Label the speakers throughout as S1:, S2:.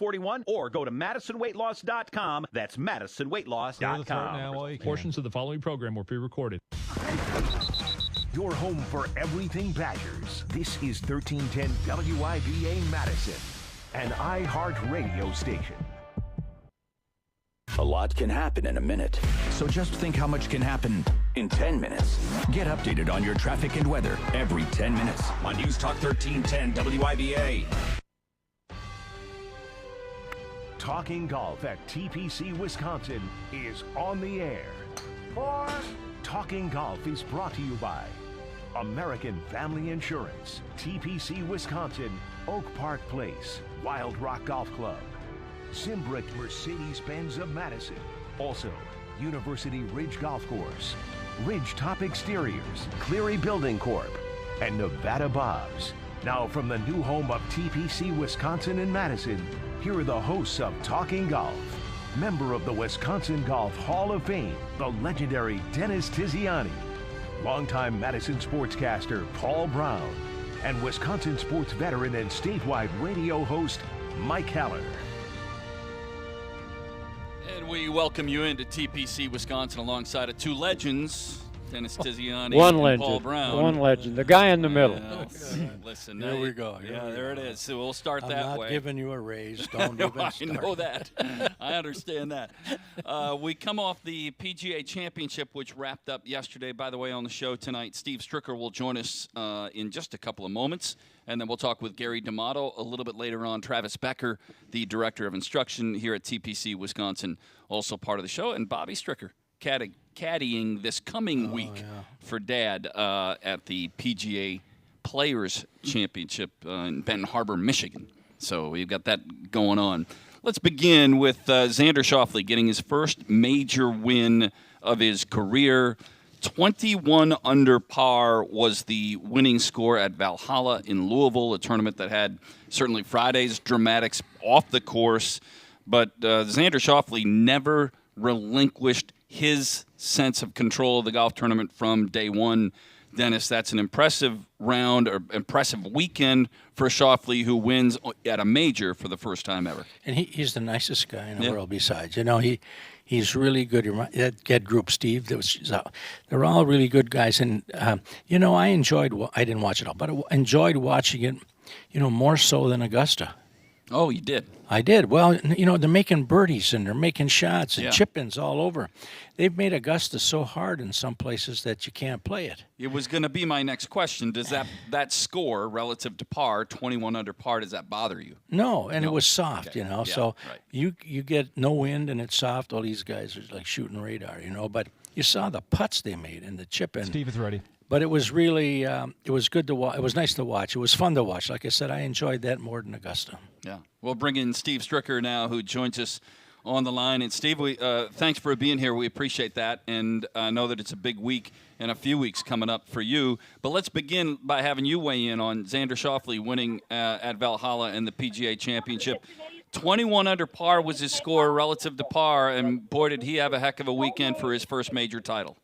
S1: 41 or go to MadisonWeightLoss.com. That's MadisonWeightLoss.com.
S2: Portions of the following program were pre-recorded.
S3: Your home for everything Badgers. This is 1310 WIVA Madison, an iHeartRadio station.
S4: A lot can happen in a minute, so just think how much can happen in 10 minutes. Get updated on your traffic and weather every 10 minutes on News Talk 1310 WIVA.
S3: Talking Golf at TPC Wisconsin is on the air. Talking Golf is brought to you by American Family Insurance, TPC Wisconsin, Oak Park Place, Wild Rock Golf Club, Zimbrick Mercedes-Benz of Madison, also University Ridge Golf Course, Ridge Top Exteriors, Cleary Building Corp., and Nevada Bobs. Now from the new home of TPC Wisconsin in Madison, here are the hosts of Talking Golf. Member of the Wisconsin Golf Hall of Fame, the legendary Dennis Tiziani, longtime Madison sportscaster Paul Braun, and Wisconsin sports veteran and statewide radio host Mike Heller.
S5: And we welcome you into TPC Wisconsin alongside of two legends, Dennis Tiziani
S6: One
S5: and
S6: legend.
S5: Paul Braun.
S6: One legend. The guy in the middle.
S5: Listen,
S7: There we go.
S5: There it is. So we'll start that
S7: I'm
S5: way.
S7: not giving you a raise. Don't even
S5: I
S7: start.
S5: know that. I understand that. We come off the PGA Championship, which wrapped up yesterday. By the way, on the show tonight, Steve Stricker will join us in just a couple of moments. And then we'll talk with Gary D'Amato a little bit later on. Travis Becker, the Director of Instruction here at TPC Wisconsin, also part of the show. And Bobbi Stricker, caddying this coming week for Dad at the PGA Players Championship in Benton Harbor, Michigan. So we've got that going on. Let's begin with Xander Schauffele getting his first major win of his career. 21 under par was the winning score at Valhalla in Louisville, a tournament that had certainly Friday's dramatics off the course. But Xander Schauffele never relinquished his sense of control of the golf tournament from day one. Dennis, that's an impressive round or impressive weekend for Schauffele, who wins at a major for the first time ever.
S7: And he's the nicest guy in the world besides. You know, he's really good. That group, Steve, they're all really good guys. And, you know, I didn't watch it all, but I enjoyed watching it, you know, more so than Augusta.
S5: Oh, you did?
S7: I did. Well, you know, they're making birdies and they're making shots and chip-ins all over. They've made Augusta so hard in some places that you can't play it.
S5: It was going to be my next question. Does that score relative to par, 21 under par, does that bother you?
S7: No, and it was soft, you know.
S5: Yeah,
S7: so
S5: right.
S7: you get no wind and it's soft. All these guys are like shooting radar, you know. But you saw the putts they made and the chip-in.
S2: Steve is ready.
S7: But it was really, it was good to watch. It was nice to watch. It was fun to watch. Like I said, I enjoyed that more than Augusta.
S5: Yeah. We'll bring in Steve Stricker now, who joins us on the line. And Steve, thanks for being here. We appreciate that. And I know that it's a big week and a few weeks coming up for you. But let's begin by having you weigh in on Xander Schauffele winning at Valhalla and the PGA Championship. 21 under par was his score relative to par. And, boy, did he have a heck of a weekend for his first major title.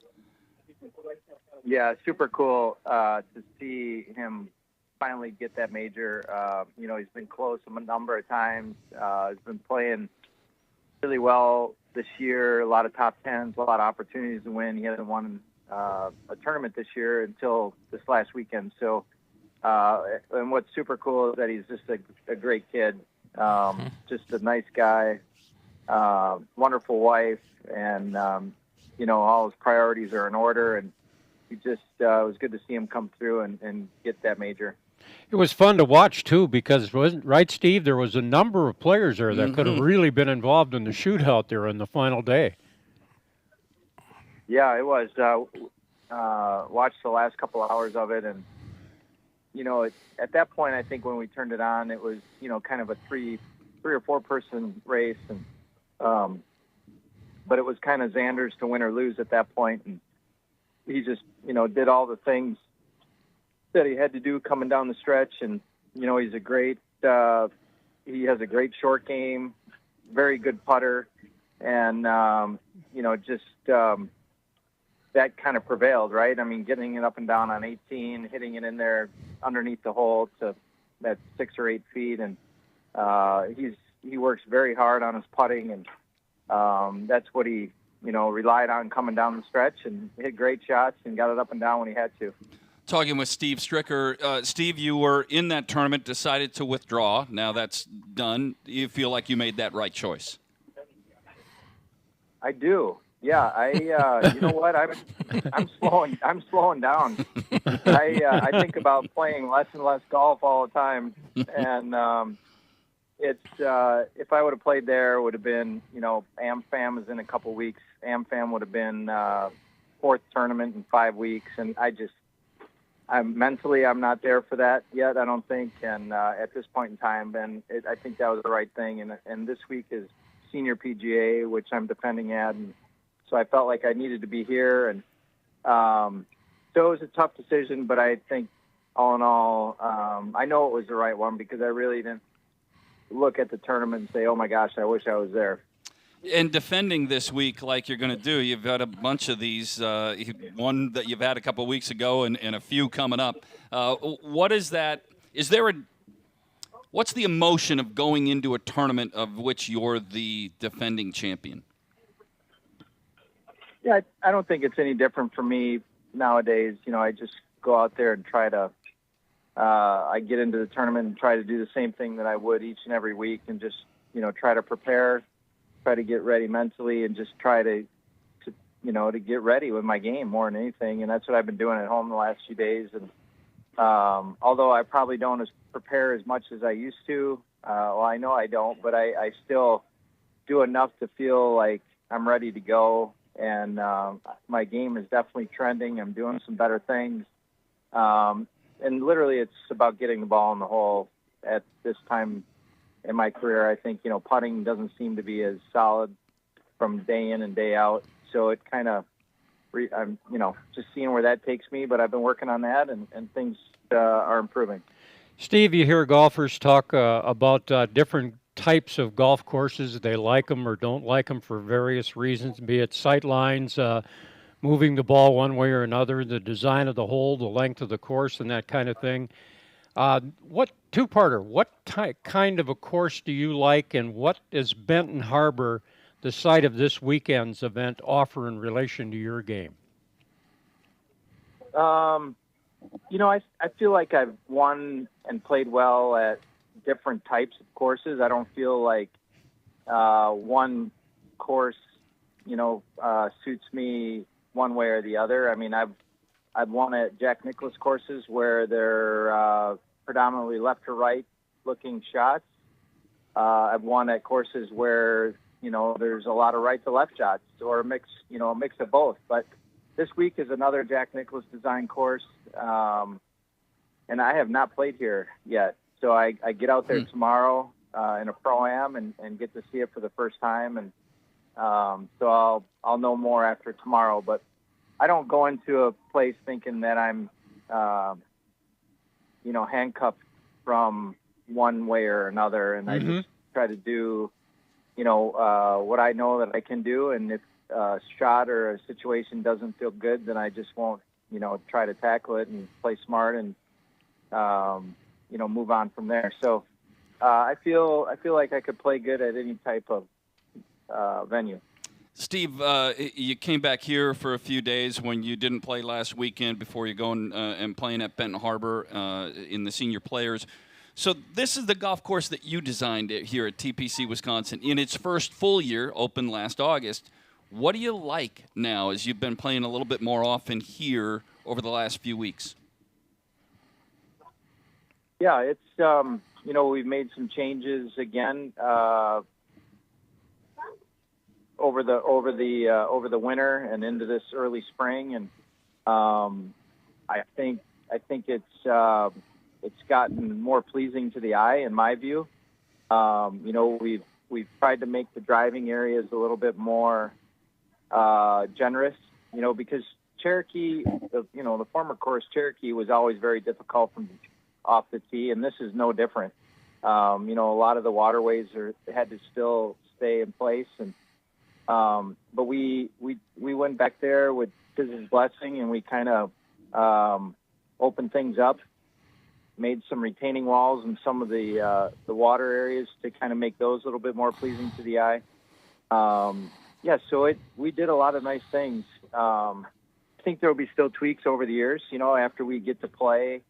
S8: Yeah, super cool to see him finally get that major. You know, he's been close a number of times. He's been playing really well this year, a lot of top tens, a lot of opportunities to win. He hasn't won a tournament this year until this last weekend. So, and what's super cool is that he's just a great kid, just a nice guy, wonderful wife, and, you know, all his priorities are in order. And he just it was good to see him come through and get that major.
S6: It was fun to watch, too, because, wasn't right, Steve? There was a number of players there that could have really been involved in the shootout there on the final day.
S8: Yeah, it was. Watched the last couple of hours of it, and, you know, at that point, I think when we turned it on, it was, you know, kind of a three or four person race, and but it was kind of Xander's to win or lose at that point, and he just, you know, did all the things that he had to do coming down the stretch. And, you know, he has a great short game, very good putter. And, you know, just that kind of prevailed, right? I mean, getting it up and down on 18, hitting it in there underneath the hole to that 6 or 8 feet. And he works very hard on his putting, and that's what he relied on coming down the stretch, and hit great shots and got it up and down when he had to.
S5: Talking with Steve Stricker. Steve, you were in that tournament, decided to withdraw. Now that's done. You feel like you made that right choice?
S8: I do. Yeah, you know what? I'm slowing down. I think about playing less and less golf all the time, and it's if I would have played there, it would have been AmFam is in a couple weeks. AmFam would have been fourth tournament in 5 weeks, and I'm not there for that yet. I don't think, and at this point in time, I think that was the right thing. And this week is Senior PGA, which I'm defending at, and so I felt like I needed to be here. And so it was a tough decision, but I think all in all, I know it was the right one because I really didn't look at the tournament and say, "Oh my gosh, I wish I was there."
S5: And defending this week, like you're going to do, you've got a bunch of these. One that you've had a couple of weeks ago, and a few coming up. What is that? What's the emotion of going into a tournament of which you're the defending champion?
S8: Yeah, I don't think it's any different for me nowadays. I just go out there and try to. I get into the tournament and try to do the same thing that I would each and every week, and just try to prepare. Try to get ready mentally, and just try to get ready with my game more than anything. And that's what I've been doing at home the last few days. And although I probably don't prepare as much as I used to, well, I know I don't, but I still do enough to feel like I'm ready to go. And my game is definitely trending. I'm doing some better things. And literally it's about getting the ball in the hole at this time in my career. I think, putting doesn't seem to be as solid from day in and day out. So it kind of, I'm, just seeing where that takes me, but I've been working on that, and things are improving.
S6: Steve, you hear golfers talk about different types of golf courses. They like them or don't like them for various reasons, be it sight lines, moving the ball one way or another, the design of the hole, the length of the course, and that kind of thing. Two-parter, what kind of a course do you like, and what is Benton Harbor, the site of this weekend's event, offer in relation to your game?
S8: I feel like I've won and played well at different types of courses. I don't feel like one course, suits me one way or the other. I mean, I've won at Jack Nicklaus courses where they're predominantly left to right looking shots. I've won at courses where, there's a lot of right to left shots, or a mix of both. But this week is another Jack Nicklaus design course. And I have not played here yet. So I get out there tomorrow in a Pro-Am and get to see it for the first time. And so I'll know more after tomorrow. But I don't go into a place thinking that I'm, handcuffed from one way or another. And I just try to do, what I know that I can do. And if a shot or a situation doesn't feel good, then I just won't, try to tackle it and play smart and, move on from there. So I feel like I could play good at any type of venue.
S5: Steve, you came back here for a few days when you didn't play last weekend before you going and playing at Benton Harbor in the Senior Players. So this is the golf course that you designed here at TPC Wisconsin in its first full year, opened last August. What do you like now as you've been playing a little bit more often here over the last few weeks?
S8: Yeah, it's we've made some changes again over the winter and into this early spring, and I think it's gotten more pleasing to the eye in my view. We've tried to make the driving areas a little bit more generous, because Cherokee, the former course Cherokee was always very difficult from off the tee, and this is no different. A lot of the waterways had to still stay in place, and but we went back there with his blessing, and we kind of opened things up. made some retaining walls in some of the water areas to kind of make those a little bit more pleasing to the eye. So we did a lot of nice things. I think there will be still tweaks over the years, after we get to play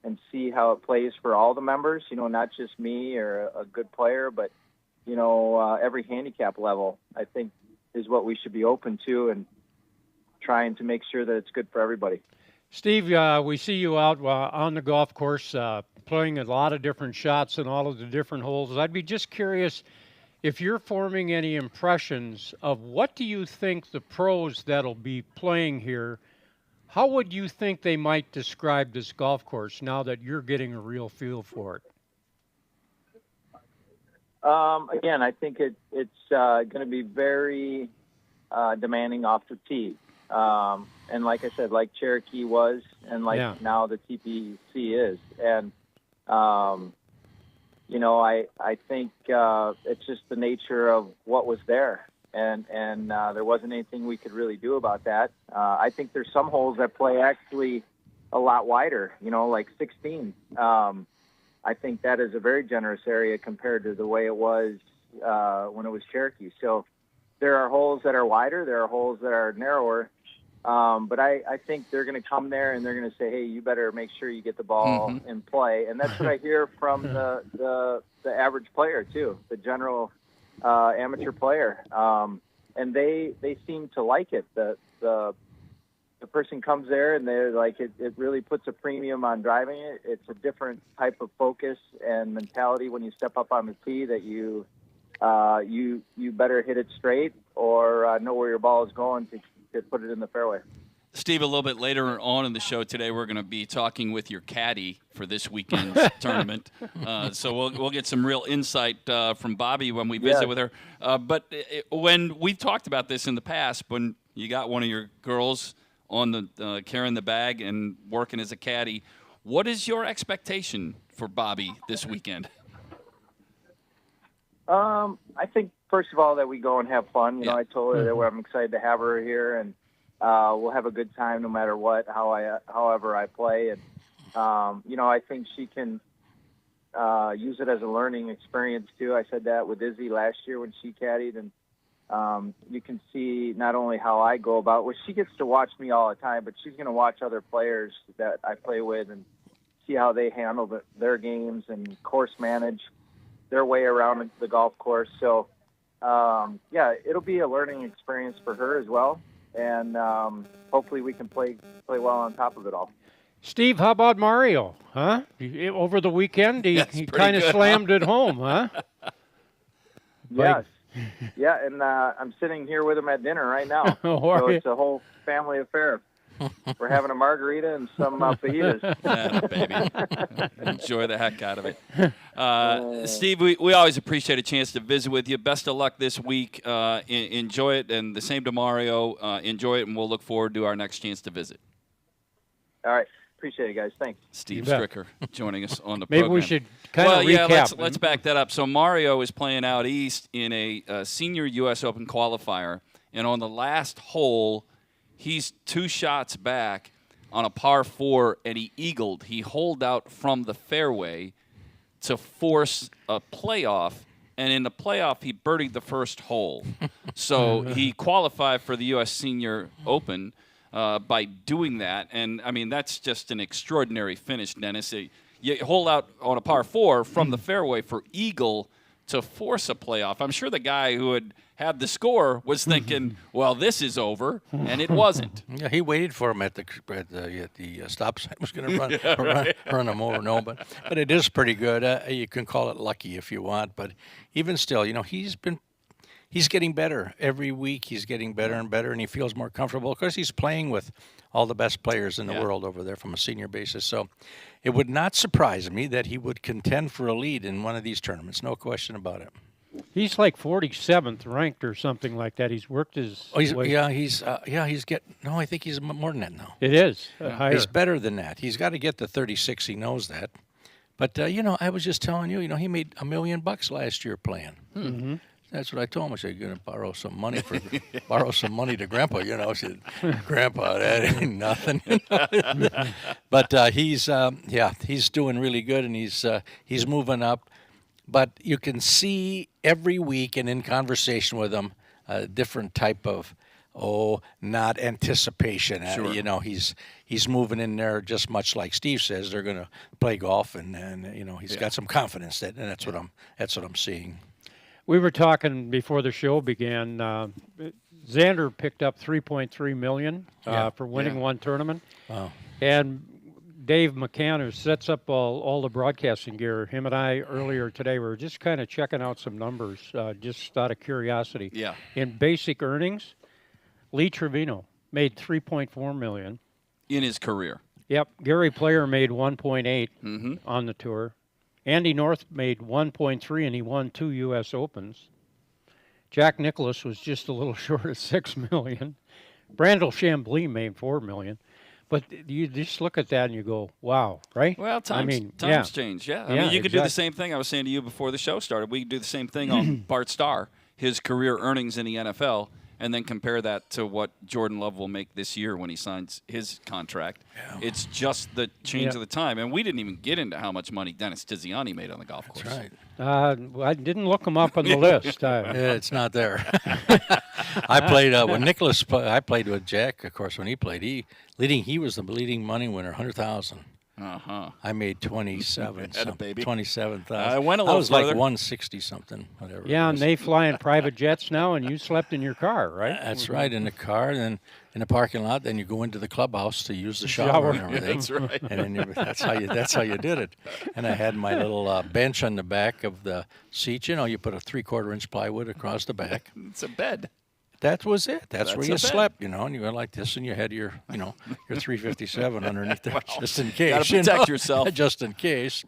S8: and see how it plays for all the members, not just me or a good player, but, every handicap level, I think, is what we should be open to and trying to make sure that it's good for everybody.
S6: Steve, we see you out on the golf course playing a lot of different shots in all of the different holes. I'd be just curious if you're forming any impressions of what do you think the pros that'll be playing here, how would you think they might describe this golf course now that you're getting a real feel for it?
S8: Again, I think it's going to be very demanding off the tee. And like I said, like Cherokee was, and now the TPC is. And, I think it's just the nature of what was there. And there wasn't anything we could really do about that. I think there's some holes that play actually a lot wider, like 16. I think that is a very generous area compared to the way it was when it was Cherokee. So there are holes that are wider. There are holes that are narrower. But I think they're going to come there and they're going to say, hey, you better make sure you get the ball in play. And that's what I hear from the average player, too, the general amateur player. And they seem to like it. The person comes there and they're like, it really puts a premium on driving it. It's a different type of focus and mentality when you step up on the tee that you better hit it straight or know where your ball is going to put it in the fairway.
S5: Steve, a little bit later on in the show today, we're going to be talking with your caddy for this weekend's tournament. So we'll get some real insight from Bobbi when we visit with her. But when we've talked about this in the past, when you got one of your girls on the carrying the bag and working as a caddy, what is your expectation for Bobbi this weekend?
S8: I think, first of all, that we go and have fun. I told her that I'm excited to have her here, and we'll have a good time no matter what, however I play. And, I think she can use it as a learning experience, too. I said that with Izzy last year when she caddied, and you can see not only how I go about, which she gets to watch me all the time, but she's going to watch other players that I play with and see how they handle their games and course manage their way around the golf course. So, it'll be a learning experience for her as well. And hopefully we can play well on top of it all.
S6: Steve, how about Mario? Huh? Over the weekend, he kind of slammed it home, huh?
S8: Yes. Yeah, and I'm sitting here with him at dinner right now. So it's a whole family affair. We're having a margarita and some fajitas.
S5: Yeah, baby. Enjoy the heck out of it. Steve, we always appreciate a chance to visit with you. Best of luck this week. Enjoy it, and the same to Mario. Enjoy it, and we'll look forward to our next chance to visit.
S8: All right. Appreciate it, guys. Thanks.
S5: Steve Stricker joining us on the program.
S6: Maybe we should kind of recap.
S5: Let's back that up. So Mario is playing out east in a senior U.S. Open qualifier, and on the last hole, he's 2 shots back on a par 4, and he eagled. He holed out from the fairway to force a playoff, and in the playoff, he birdied the first hole. So he qualified for the U.S. Senior Open by doing that. And, I mean, that's just an extraordinary finish, Dennis. You hold out on a par 4 from the fairway for eagle to force a playoff. I'm sure the guy who had the score was thinking, well, this is over, and it wasn't.
S7: Yeah, he waited for him at the stop sign. Was going to run him over. No, but it is pretty good. You can call it lucky if you want, but even still, he's getting better every week. He's getting better and better, and he feels more comfortable because he's playing with all the best players in the world over there from a senior basis. So it would not surprise me that he would contend for a lead in one of these tournaments. No question about it.
S6: He's like 47th ranked or something like that. He's worked his way.
S7: I think he's more than that now.
S6: It is. Higher.
S7: He's better than that. He's got to get to 36. He knows that. But, I was just telling you, he made $1 million last year playing.
S6: Mm-hmm.
S7: That's what I told him. I said, "You're gonna borrow some money to Grandpa." I said, "Grandpa, that ain't nothing." But he's doing really good, and he's moving up. But you can see every week, and in conversation with him, a different type of not anticipation.
S5: Sure.
S7: He's moving in there just much like Steve says. They're gonna play golf, and he's got some confidence and that's what I'm seeing.
S6: We were talking before the show began. Xander picked up $3.3 million for winning one tournament.
S7: Wow.
S6: And Dave McCann, who sets up all the broadcasting gear, him and I earlier today were just kind of checking out some numbers, just out of curiosity.
S5: Yeah.
S6: In basic earnings, Lee Trevino made $3.4 million
S5: in his career.
S6: Yep. Gary Player made 1.8 on the tour. Andy North made 1.3, and he won 2 U.S. Opens. Jack Nicklaus was just a little short of $6 million. Brandel Chambly made $4 million. But you just look at that and you go, wow, right?
S5: Well, times change, yeah. I mean, you could do the same thing. I was saying to you before the show started. We could do the same thing on Bart Starr, his career earnings in the NFL, and then compare that to what Jordan Love will make this year when he signs his contract. Yeah. It's just the change of the time. And we didn't even get into how much money Dennis Tiziani made on the golf course.
S7: That's right.
S6: I didn't look him up on the list.
S7: It's not there. I played when Nicholas. I played with Jack, of course. When he played, he was the leading money winner, $100,000. I made 27.
S5: Had a baby.
S7: 27,000.
S5: I went a little
S7: I was
S5: further.
S7: like 160 something, whatever.
S6: Yeah, and they fly in private jets now, and you slept in your car, right?
S7: That's right, in the car, and then in the parking lot. Then you go into the clubhouse to use the shower and everything.
S5: That's right.
S7: And then that's how you did it. And I had my little bench on the back of the seat. You put a 3/4 inch plywood across the back.
S5: It's a bed.
S7: That was it. That's where
S5: a
S7: you
S5: bed.
S7: slept, and you went like this, and you had your 357 underneath there, just in case.
S5: Gotta protect yourself.
S7: Just in case.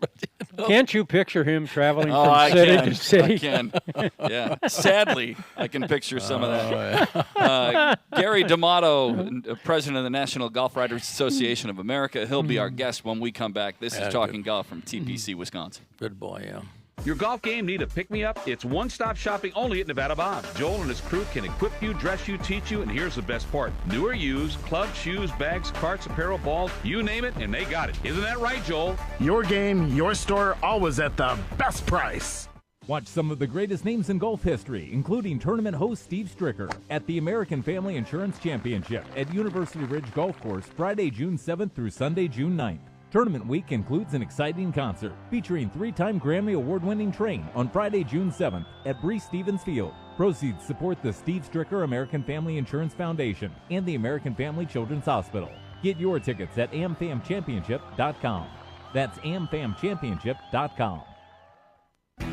S6: Can't you picture him traveling from city to city?
S5: I can. Yeah. Sadly, I can picture some of that. Gary D'Amato, president of the National Golf Writers Association of America. He'll be our guest when we come back. This is Talking Golf from TPC, Wisconsin.
S7: Good boy, yeah.
S1: Your golf game need a pick-me-up? It's one-stop shopping only at Nevada Bob. Joel and his crew can equip you, dress you, teach you, and here's the best part. New or used, clubs, shoes, bags, carts, apparel, balls, you name it, and they got it. Isn't that right, Joel?
S9: Your game, your store, always at the best price.
S10: Watch some of the greatest names in golf history, including tournament host Steve Stricker, at the American Family Insurance Championship at University Ridge Golf Course, Friday, June 7th through Sunday, June 9th. Tournament week includes an exciting concert featuring 3-time Grammy Award-winning Train on Friday, June 7th at Bree Stevens Field. Proceeds support the Steve Stricker American Family Insurance Foundation and the American Family Children's Hospital. Get your tickets at amfamchampionship.com. That's amfamchampionship.com.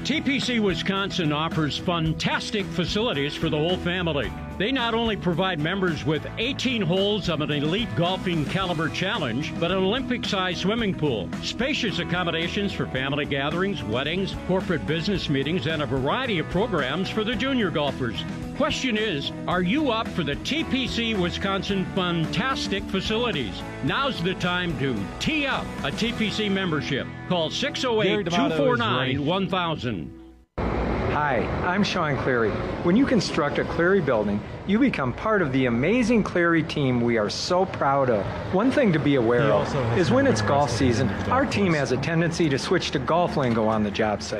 S6: TPC Wisconsin offers fantastic facilities for the whole family. They not only provide members with 18 holes of an elite golfing caliber challenge, but an Olympic-sized swimming pool, spacious accommodations for family gatherings, weddings, corporate business meetings, and a variety of programs for the junior golfers. Question is, are you up for the TPC Wisconsin fantastic facilities? Now's the time to tee up a TPC membership. Call 608-249-1000.
S11: Hi, I'm Sean Cleary. When you construct a Cleary building, you become part of the amazing Cleary team we are so proud of. One thing to be aware of is when it's golf season, our team has a tendency to switch to golf lingo on the job site.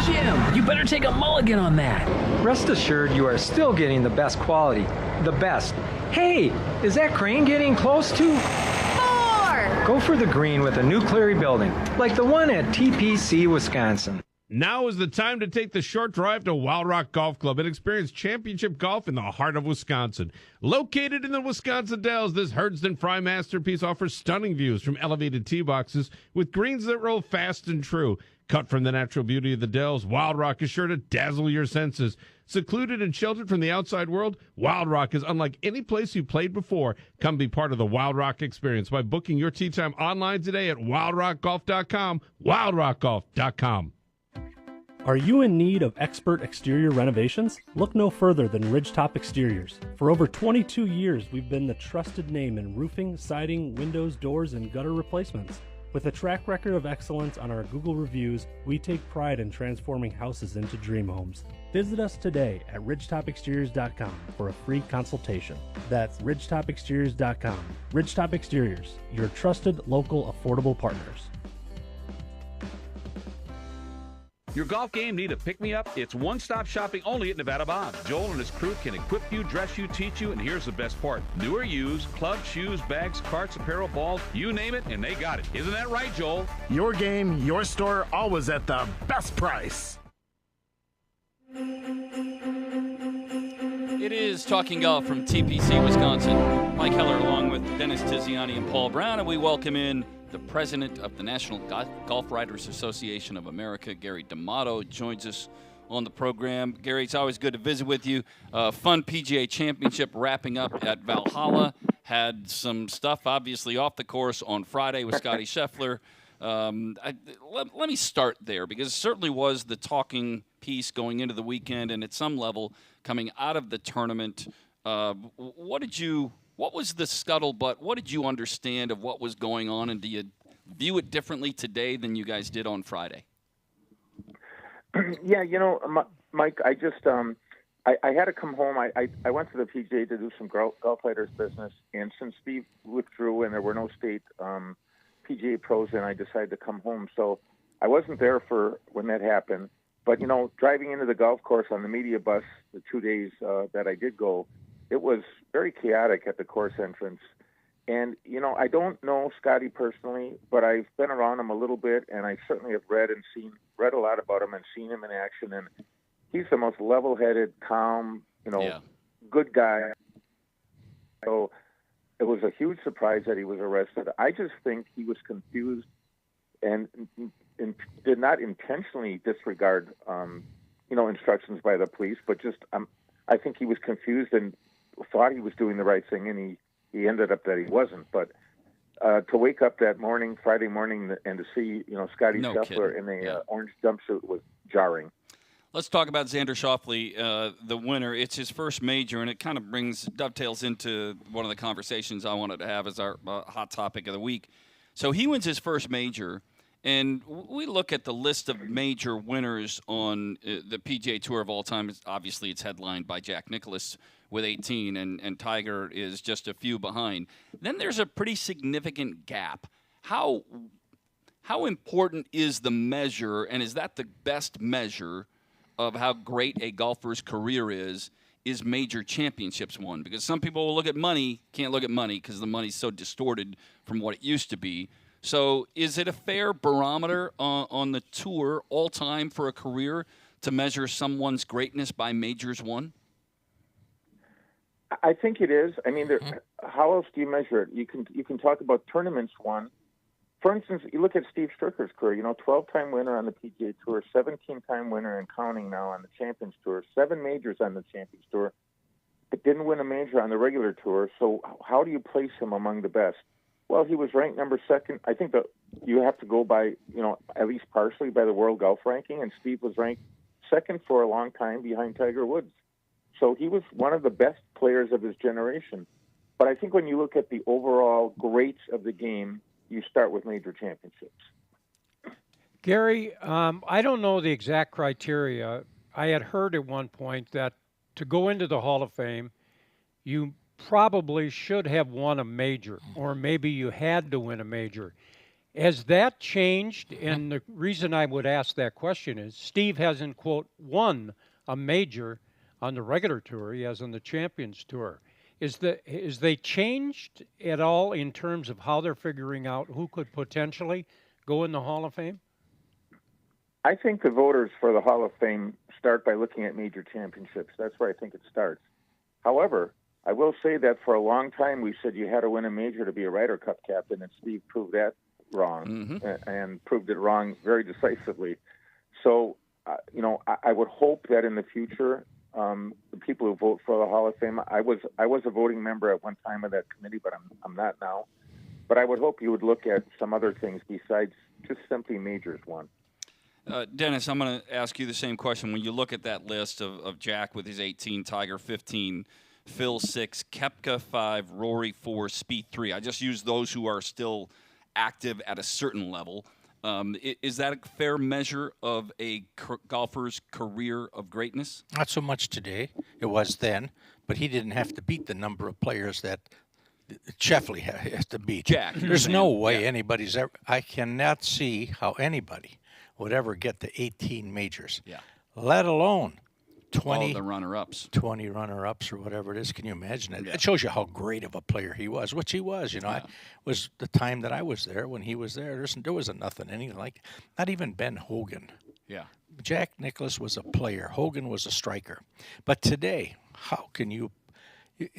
S12: Jim, you better take a mulligan on that.
S11: Rest assured you are still getting the best quality. The best. Hey, is that crane getting close to? 4! Go for the green with a new Cleary building, like the one at TPC, Wisconsin.
S13: Now is the time to take the short drive to Wild Rock Golf Club and experience championship golf in the heart of Wisconsin. Located in the Wisconsin Dells, this Herdston Fry masterpiece offers stunning views from elevated tee boxes with greens that roll fast and true. Cut from the natural beauty of the Dells, Wild Rock is sure to dazzle your senses. Secluded and sheltered from the outside world, Wild Rock is unlike any place you played before. Come be part of the Wild Rock experience by booking your tee time online today at wildrockgolf.com, wildrockgolf.com.
S14: Are you in need of expert exterior renovations? Look no further than Ridgetop Exteriors. For over 22 years, we've been the trusted name in roofing, siding, windows, doors, and gutter replacements. With a track record of excellence on our Google reviews, we take pride in transforming houses into dream homes. Visit us today at ridgetopexteriors.com for a free consultation. That's ridgetopexteriors.com. Ridgetop Exteriors, your trusted local affordable partners.
S1: Your golf game need a pick-me-up? It's one-stop shopping only at Nevada Bob. Joel and his crew can equip you, dress you, teach you, and here's the best part. New or used, clubs, shoes, bags, carts, apparel, balls, you name it, and they got it. Isn't that right, Joel?
S9: Your game, your store, always at the best price.
S5: It is Talking Golf from TPC, Wisconsin. Mike Heller along with Dennis Tiziani and Paul Braun, and we welcome in the president of the National Golf Writers Association of America, Gary D'Amato, joins us on the program. Gary, it's always good to visit with you. Fun PGA Championship wrapping up at Valhalla. Had some stuff, obviously, off the course on Friday with Scotty Scheffler. Let me start there, because it certainly was the talking piece going into the weekend, and at some level coming out of the tournament. What was the scuttlebutt? What did you understand of what was going on, and do you view it differently today than you guys did on Friday?
S15: Yeah, Mike, I just I had to come home. I went to the PGA to do some golf writers business, and since Steve withdrew and there were no state PGA pros, and I decided to come home. So I wasn't there for when that happened. But, driving into the golf course on the media bus the 2 days that I did go, it was very chaotic at the course entrance. And, I don't know Scotty personally, but I've been around him a little bit, and I certainly have read a lot about him and seen him in action. And he's the most level-headed, calm, good guy. So it was a huge surprise that he was arrested. I just think he was confused and did not intentionally disregard, instructions by the police, but just I think he was confused and thought he was doing the right thing, and he ended up that he wasn't. But to wake up that morning, Friday morning, and to see Scotty Scheffler in a orange jumpsuit was jarring.
S5: Let's talk about Xander Schauffele, the winner. It's his first major, and it kind of dovetails into one of the conversations I wanted to have as our hot topic of the week. So he wins his first major, and we look at the list of major winners on the PGA Tour of all time. Obviously, it's headlined by Jack Nicklaus with 18, and Tiger is just a few behind. Then there's a pretty significant gap. How important is the measure, and is that the best measure of how great a golfer's career is major championships won? Because some people will look at money, can't look at money because the money's so distorted from what it used to be. So is it a fair barometer on the tour all time for a career to measure someone's greatness by majors won?
S15: I think it is. I mean, how else do you measure it? You can talk about tournaments won. For instance, you look at Steve Stricker's career, 12-time winner on the PGA Tour, 17-time winner and counting now on the Champions Tour, 7 majors on the Champions Tour, but didn't win a major on the regular tour. So how do you place him among the best? Well, he was ranked number 2nd. I think that you have to go by, at least partially by the world golf ranking, and Steve was ranked 2nd for a long time behind Tiger Woods. So he was one of the best players of his generation. But I think when you look at the overall greats of the game, you start with major championships.
S6: Gary, I don't know the exact criteria. I had heard at one point that to go into the Hall of Fame, you probably should have won a major, or maybe you had to win a major. Has that changed? And the reason I would ask that question is Steve hasn't, quote, won a major on the regular tour. He has on the Champions Tour. Is they changed at all in terms of how they're figuring out who could potentially go in the Hall of Fame?
S15: I think the voters for the Hall of Fame start by looking at major championships. That's where I think it starts. However, I will say that for a long time we said you had to win a major to be a Ryder Cup captain, and Steve proved that wrong, and proved it wrong very decisively. So, I would hope that in the future, the people who vote for the Hall of Fame, I was a voting member at one time of that committee, but I'm not now. But I would hope you would look at some other things besides just simply majors won.
S5: Dennis, I'm going to ask you the same question. When you look at that list of Jack with his 18, Tiger 15, Phil 6, Koepka 5, Rory 4, Spieth 3. I just use those who are still active at a certain level. Is that a fair measure of a golfer's career of greatness?
S7: Not so much today. It was then, but he didn't have to beat the number of players that Scheffler has to beat.
S5: Jack,
S7: there's no way anybody's ever. I cannot see how anybody would ever get to 18 majors.
S5: Yeah.
S7: Let alone 20
S5: all the runner-ups.
S7: 20 runner-ups or whatever it is. Can you imagine it? Yeah. It shows you how great of a player he was, which he was. You know, I was the time that I was there when he was there. There wasn't nothing anything like, not even Ben Hogan.
S5: Yeah.
S7: Jack Nicklaus was a player. Hogan was a striker. But today, how can you?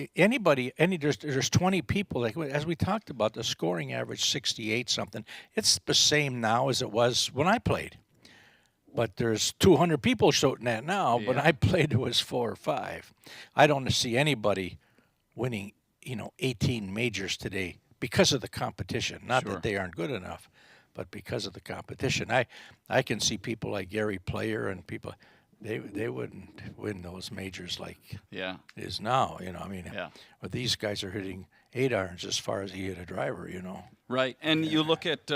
S7: There's 20 people. Like, as we talked about, the scoring average 68 something. It's the same now as it was when I played. But there's 200 people shooting that now. When I played, it was 4 or 5. I don't see anybody winning, 18 majors today because of the competition. Not that they aren't good enough, but because of the competition. I can see people like Gary Player and people. They wouldn't win those majors like is now. But these guys are hitting 8 irons as far as he hit a driver.
S5: Right, and you look at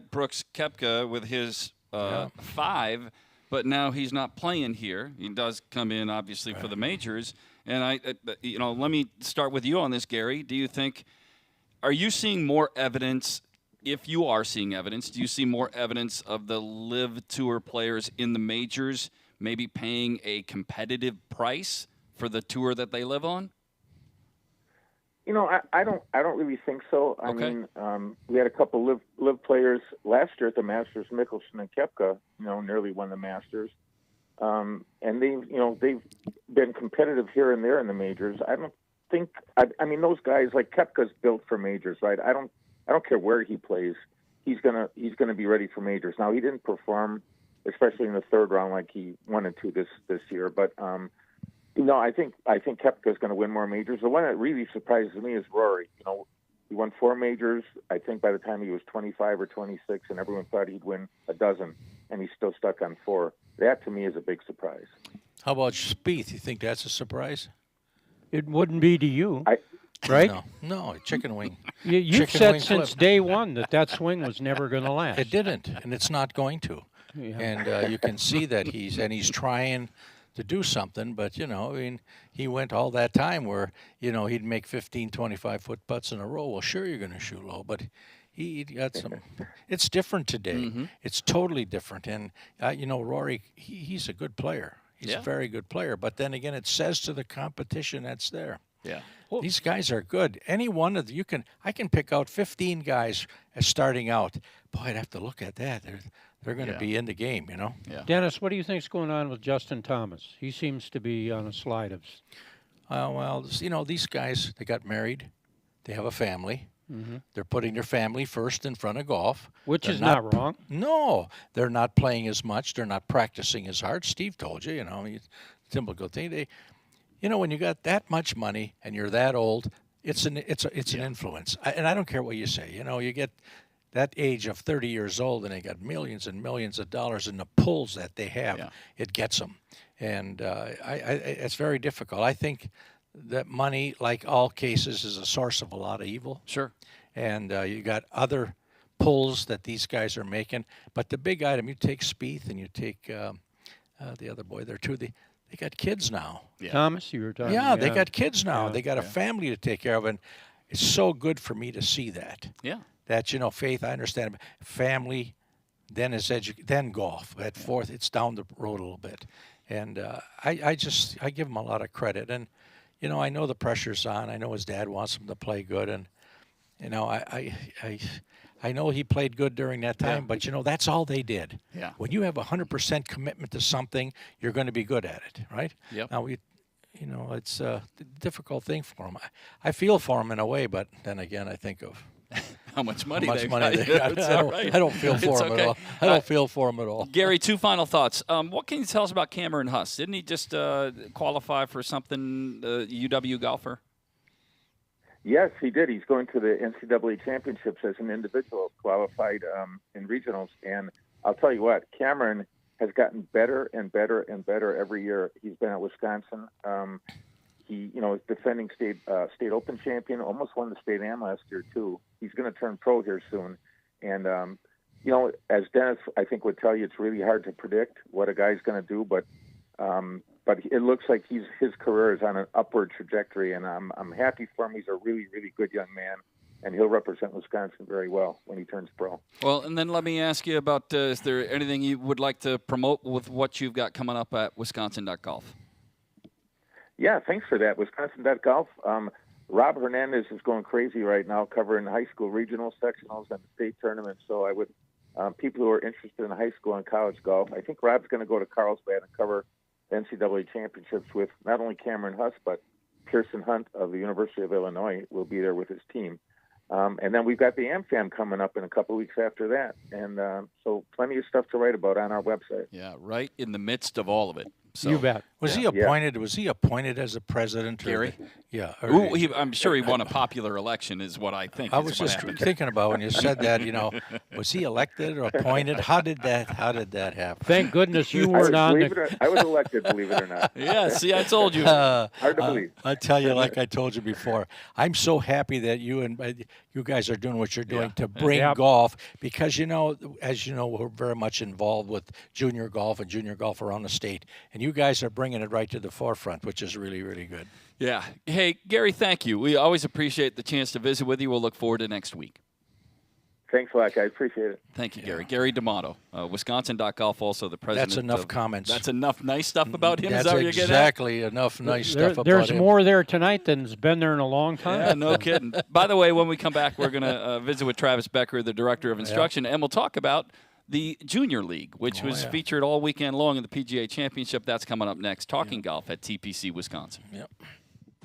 S5: Brooks Koepka with his 5, but now he's not playing here. He does come in obviously for the majors, and let me start with you on this, Gary. Do you think? Are you seeing more evidence? If you are seeing evidence, do you see more evidence of the LIV Tour players in the majors maybe paying a competitive price for the tour that they live on?
S15: I don't really think so. I mean, we had a couple live players last year at the Masters. Mickelson and Koepka, nearly won the Masters, and they've been competitive here and there in the majors. I don't think. I mean, those guys like Koepka's built for majors, right? I don't care where he plays. He's gonna be ready for majors. Now, he didn't perform, especially in the third round, like he wanted to this year, but. I think Koepka's going to win more majors. The one that really surprises me is Rory. He won 4 majors, I think, by the time he was 25 or 26, and everyone thought he'd win a dozen, and he's still stuck on 4. That, to me, is a big surprise.
S7: How about Spieth? You think that's a surprise?
S6: It wouldn't be to you, right?
S7: No, chicken wing.
S6: You've said since day one that swing was never going to last.
S7: It didn't, and it's not going to. Yeah. And you can see that he's trying to do something, but he went all that time where he'd make 15 25-foot putts in a row. Well, sure, you're going to shoot low, but he got some. It's different today. Mm-hmm. It's totally different, and Rory, he's a good player. He's a very good player, but then again, it says to the competition that's there.
S5: Yeah.
S7: These guys are good. Any one of I can pick out 15 guys as starting out. Boy, I'd have to look at that. They're going to be in the game,
S5: Yeah.
S6: Dennis, what do you think's going on with Justin Thomas? He seems to be on a slide of.
S7: These guys, they got married. They have a family.
S6: Mm-hmm.
S7: They're putting their family first in front of golf.
S6: Which is not wrong.
S7: No, they're not playing as much. They're not practicing as hard. Steve told you, typical thing. When you got that much money and you're that old, it's an influence. And I don't care what you say. You get that age of 30 years old and they got millions and millions of dollars in the pulls that they have. It gets them. And it's very difficult. I think that money, like all cases, is a source of a lot of evil.
S5: Sure.
S7: And you got other pulls that these guys are making. But the big item, you take Spieth and you take the other boy there too. They got kids now.
S6: Yeah. Thomas, you were talking.
S7: Yeah, they got kids now. They got a family to take care of, and it's so good for me to see that.
S5: Yeah.
S7: That Faith, I understand. Family, then then golf. At fourth, it's down the road a little bit, and I give him a lot of credit. And I know the pressure's on. I know his dad wants him to play good, and I know he played good during that time. But that's all they did.
S5: Yeah.
S7: When you have 100% commitment to something, you're going to be good at it, right?
S5: Yep.
S7: Now it's a difficult thing for him. I feel for him in a way, but then again, I think of.
S5: How much money they
S7: got. I don't feel for him at all. I don't feel for him at all.
S5: Gary, 2 final thoughts. What can you tell us about Cameron Huss? Didn't he just qualify for something, UW golfer?
S15: Yes, he did. He's going to the NCAA championships as an individual, qualified in regionals. And I'll tell you what, Cameron has gotten better and better and better every year. He's been at Wisconsin. He, is defending state Open champion, almost won the state am last year too. He's going to turn pro here soon, And as Dennis, I think, would tell you, it's really hard to predict what a guy's going to do, but it looks like his career is on an upward trajectory, and I'm happy for him. He's a really, really good young man, and he'll represent Wisconsin very well when he turns pro.
S5: Well, and then let me ask you about, is there anything you would like to promote with what you've got coming up at Wisconsin.golf?
S15: Yeah, thanks for that. Wisconsin.golf. Rob Hernandez is going crazy right now covering high school regional sectionals and the state tournament. So I would, people who are interested in high school and college golf, I think Rob's going to go to Carlsbad and cover the NCAA championships with not only Cameron Huss, but Pearson Hunt of the University of Illinois will be there with his team. And then we've got the AmFam coming up in a couple of weeks after that. And so plenty of stuff to write about on our website.
S5: Yeah, right in the midst of all of it. So,
S6: you bet.
S7: Was he appointed? Was he appointed as a president?
S5: Gary?
S7: Yeah.
S5: I'm sure he won a popular election, is what I think.
S7: I was just thinking about when you said that. Was he elected or appointed? How did that happen?
S6: Thank goodness you weren't on the.
S15: I was elected, believe it or not.
S5: Yeah. See, I told you.
S15: Hard to believe.
S7: I tell you, like I told you before, I'm so happy that you guys are doing what you're doing to bring golf, because as you know, we're very much involved with junior golf and junior golf around the state, and you guys are bringing it right to the forefront, which is really, really good.
S5: Yeah. Hey, Gary, thank you. We always appreciate the chance to visit with you. We'll look forward to next week.
S15: Thanks a lot, guys. Appreciate it.
S5: Thank you, Gary. Gary D'Amato, Wisconsin.golf, also the president.
S7: That's enough comments.
S5: That's enough nice stuff about him.
S7: That's
S5: is that what you're getting at?
S7: Exactly enough nice stuff about
S6: There's
S7: him.
S6: more there tonight than's been there in a long time.
S5: Yeah, no kidding. By the way, when we come back, we're going to visit with Travis Becker, the director of instruction, and we'll talk about the Junior League, which was featured all weekend long in the PGA Championship. That's coming up next. Talking Golf at TPC Wisconsin.
S7: Yep.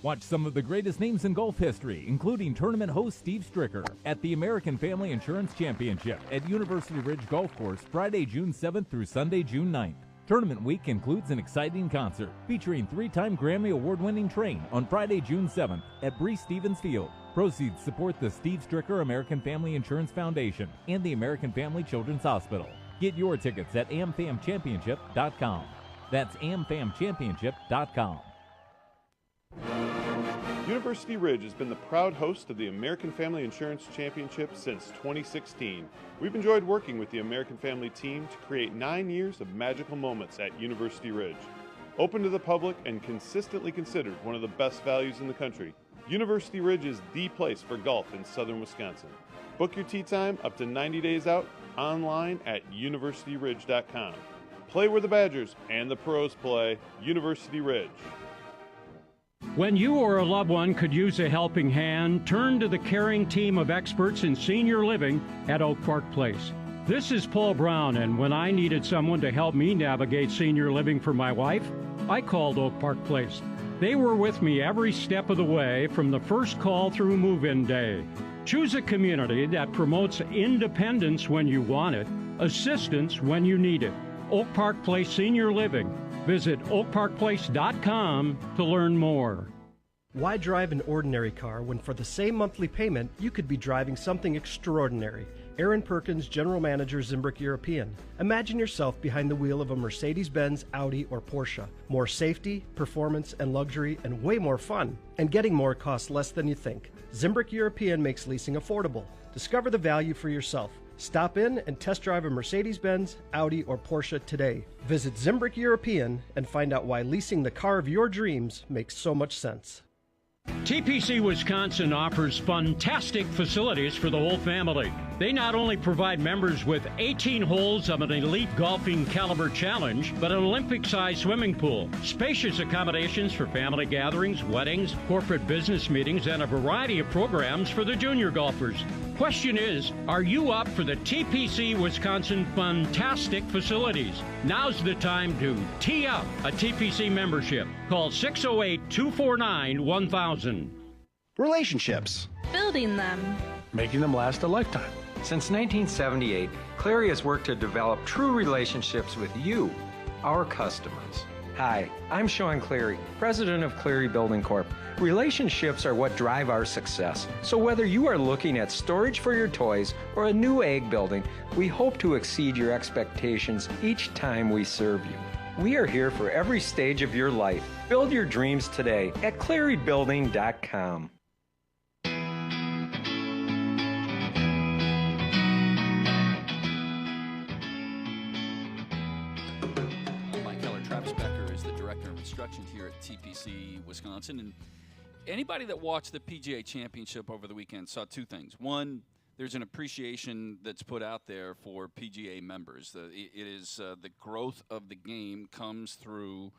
S10: Watch some of the greatest names in golf history, including tournament host Steve Stricker, at the American Family Insurance Championship at University Ridge Golf Course, Friday, June 7th through Sunday, June 9th. Tournament week includes an exciting concert featuring 3-time Grammy Award-winning Train on Friday, June 7th at Bree Stevens Field. Proceeds support the Steve Stricker American Family Insurance Foundation and the American Family Children's Hospital. Get your tickets at amfamchampionship.com. That's amfamchampionship.com.
S16: University Ridge has been the proud host of the American Family Insurance Championship since 2016. We've enjoyed working with the American Family team to create 9 years of magical moments at University Ridge. Open to the public and consistently considered one of the best values in the country, University Ridge is the place for golf in southern Wisconsin. Book your tee time up to 90 days out online at universityridge.com. Play where the Badgers and the pros play, University Ridge.
S17: When you or a loved one could use a helping hand, turn to the caring team of experts in senior living at Oak Park Place. This is Paul Braun, and when I needed someone to help me navigate senior living for my wife, I called Oak Park Place. They were with me every step of the way from the first call through move-in day. Choose a community that promotes independence when you want it, assistance when you need it. Oak Park Place Senior Living. Visit oakparkplace.com to learn more.
S18: Why drive an ordinary car when for the same monthly payment you could be driving something extraordinary? Aaron Perkins, General Manager, Zimbrick European. Imagine yourself behind the wheel of a Mercedes-Benz, Audi, or Porsche. More safety, performance, and luxury, and way more fun. And getting more costs less than you think. Zimbrick European makes leasing affordable. Discover the value for yourself. Stop in and test drive a Mercedes-Benz, Audi, or Porsche today. Visit Zimbrick European and find out why leasing the car of your dreams makes so much sense.
S17: TPC Wisconsin offers fantastic facilities for the whole family. They not only provide members with 18 holes of an elite golfing caliber challenge, but an Olympic-sized swimming pool, spacious accommodations for family gatherings, weddings, corporate business meetings, and a variety of programs for the junior golfers. Question is, are you up for the TPC Wisconsin fantastic facilities? Now's the time to tee up a TPC membership. Call 608-249-1000.
S19: Relationships.
S20: Building them.
S19: Making them last a lifetime.
S11: Since 1978, Cleary has worked to develop true relationships with you, our customers. Hi, I'm Sean Cleary, president of Cleary Building Corp. Relationships are what drive our success. So whether you are looking at storage for your toys or a new ag building, we hope to exceed your expectations each time we serve you. We are here for every stage of your life. Build your dreams today at clearybuilding.com.
S5: Director of Instruction here at TPC Wisconsin. And anybody that watched the PGA Championship over the weekend saw two things. One, there's an appreciation that's put out there for PGA members. It is the growth of the game comes through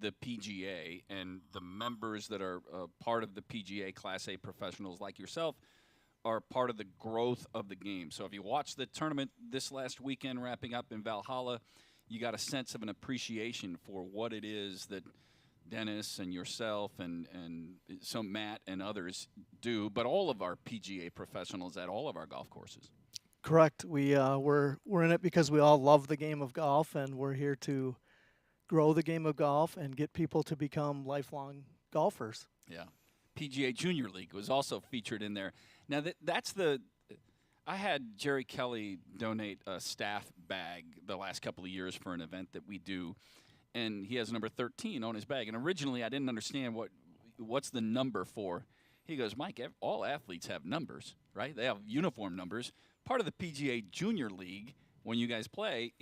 S5: the PGA, and the members that are part of the PGA Class A professionals like yourself are part of the growth of the game. So if you watch the tournament this last weekend wrapping up in Valhalla, you got a sense of an appreciation for what it is that Dennis and yourself and so Matt and others do, but all of our PGA professionals at all of our golf courses.
S20: Correct. We're in it because we all love the game of golf, and we're here to grow the game of golf and get people to become lifelong golfers.
S5: Yeah. PGA Junior League was also featured in there. Now, I had Jerry Kelly donate a staff bag the last couple of years for an event that we do, and he has number 13 on his bag. And originally, I didn't understand what's the number for. He goes, Mike, all athletes have numbers, right? They have uniform numbers. Part of the PGA Junior League, when you guys play,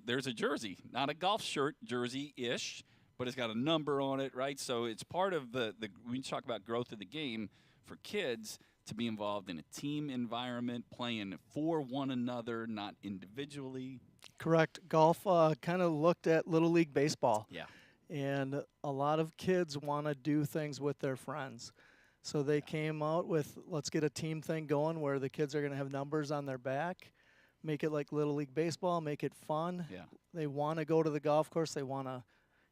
S5: there's a jersey, not a golf shirt jersey-ish, but it's got a number on it, right? So it's part of when you talk about growth of the game for kids, to be involved in a team environment, playing for one another, not individually.
S20: Correct. Golf kind of looked at Little League Baseball.
S5: Yeah.
S20: And a lot of kids want to do things with their friends. So they came out with, let's get a team thing going where the kids are going to have numbers on their back, make it like Little League Baseball, make it fun.
S5: Yeah.
S20: They want to go to the golf course. They want to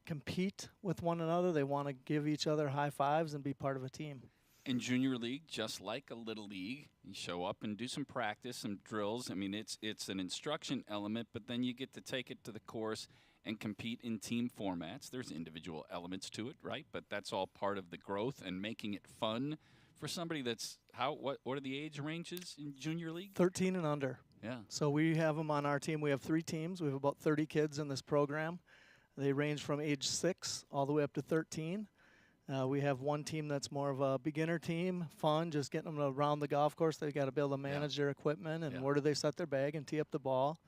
S20: compete with one another. They want to give each other high fives and be part of a team.
S5: In Junior League, just like a Little League, you show up and do some practice, some drills. I mean, it's an instruction element, but then you get to take it to the course and compete in team formats. There's individual elements to it, right? But that's all part of the growth and making it fun for somebody that's what are the age ranges in Junior League?
S20: 13 and under.
S5: Yeah.
S20: So we have them on our team. We have 3 teams. We have about 30 kids in this program. They range from age 6 all the way up to 13. We have one team that's more of a beginner team, fun, just getting them around the golf course. They've got to be able to manage their equipment and where do they set their bag and tee up the ball.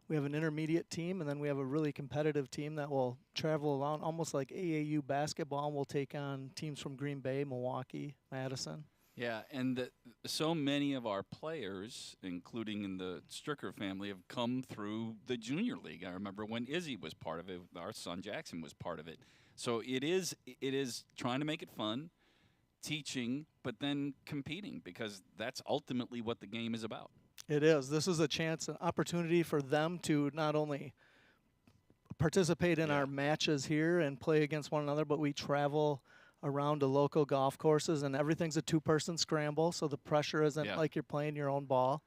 S20: We have an intermediate team, and then we have a really competitive team that will travel around almost like AAU basketball, and we'll take on teams from Green Bay, Milwaukee, Madison.
S5: Yeah, and so many of our players, including in the Stricker family, have come through the Junior League. I remember when Izzy was part of it, our son Jackson was part of it. So it is trying to make it fun, teaching, but then competing, because that's ultimately what the game is about.
S20: It is. This is a chance, an opportunity for them to not only participate in our matches here and play against one another, but we travel around to local golf courses, and everything's a 2-person scramble, so the pressure isn't like you're playing your own ball.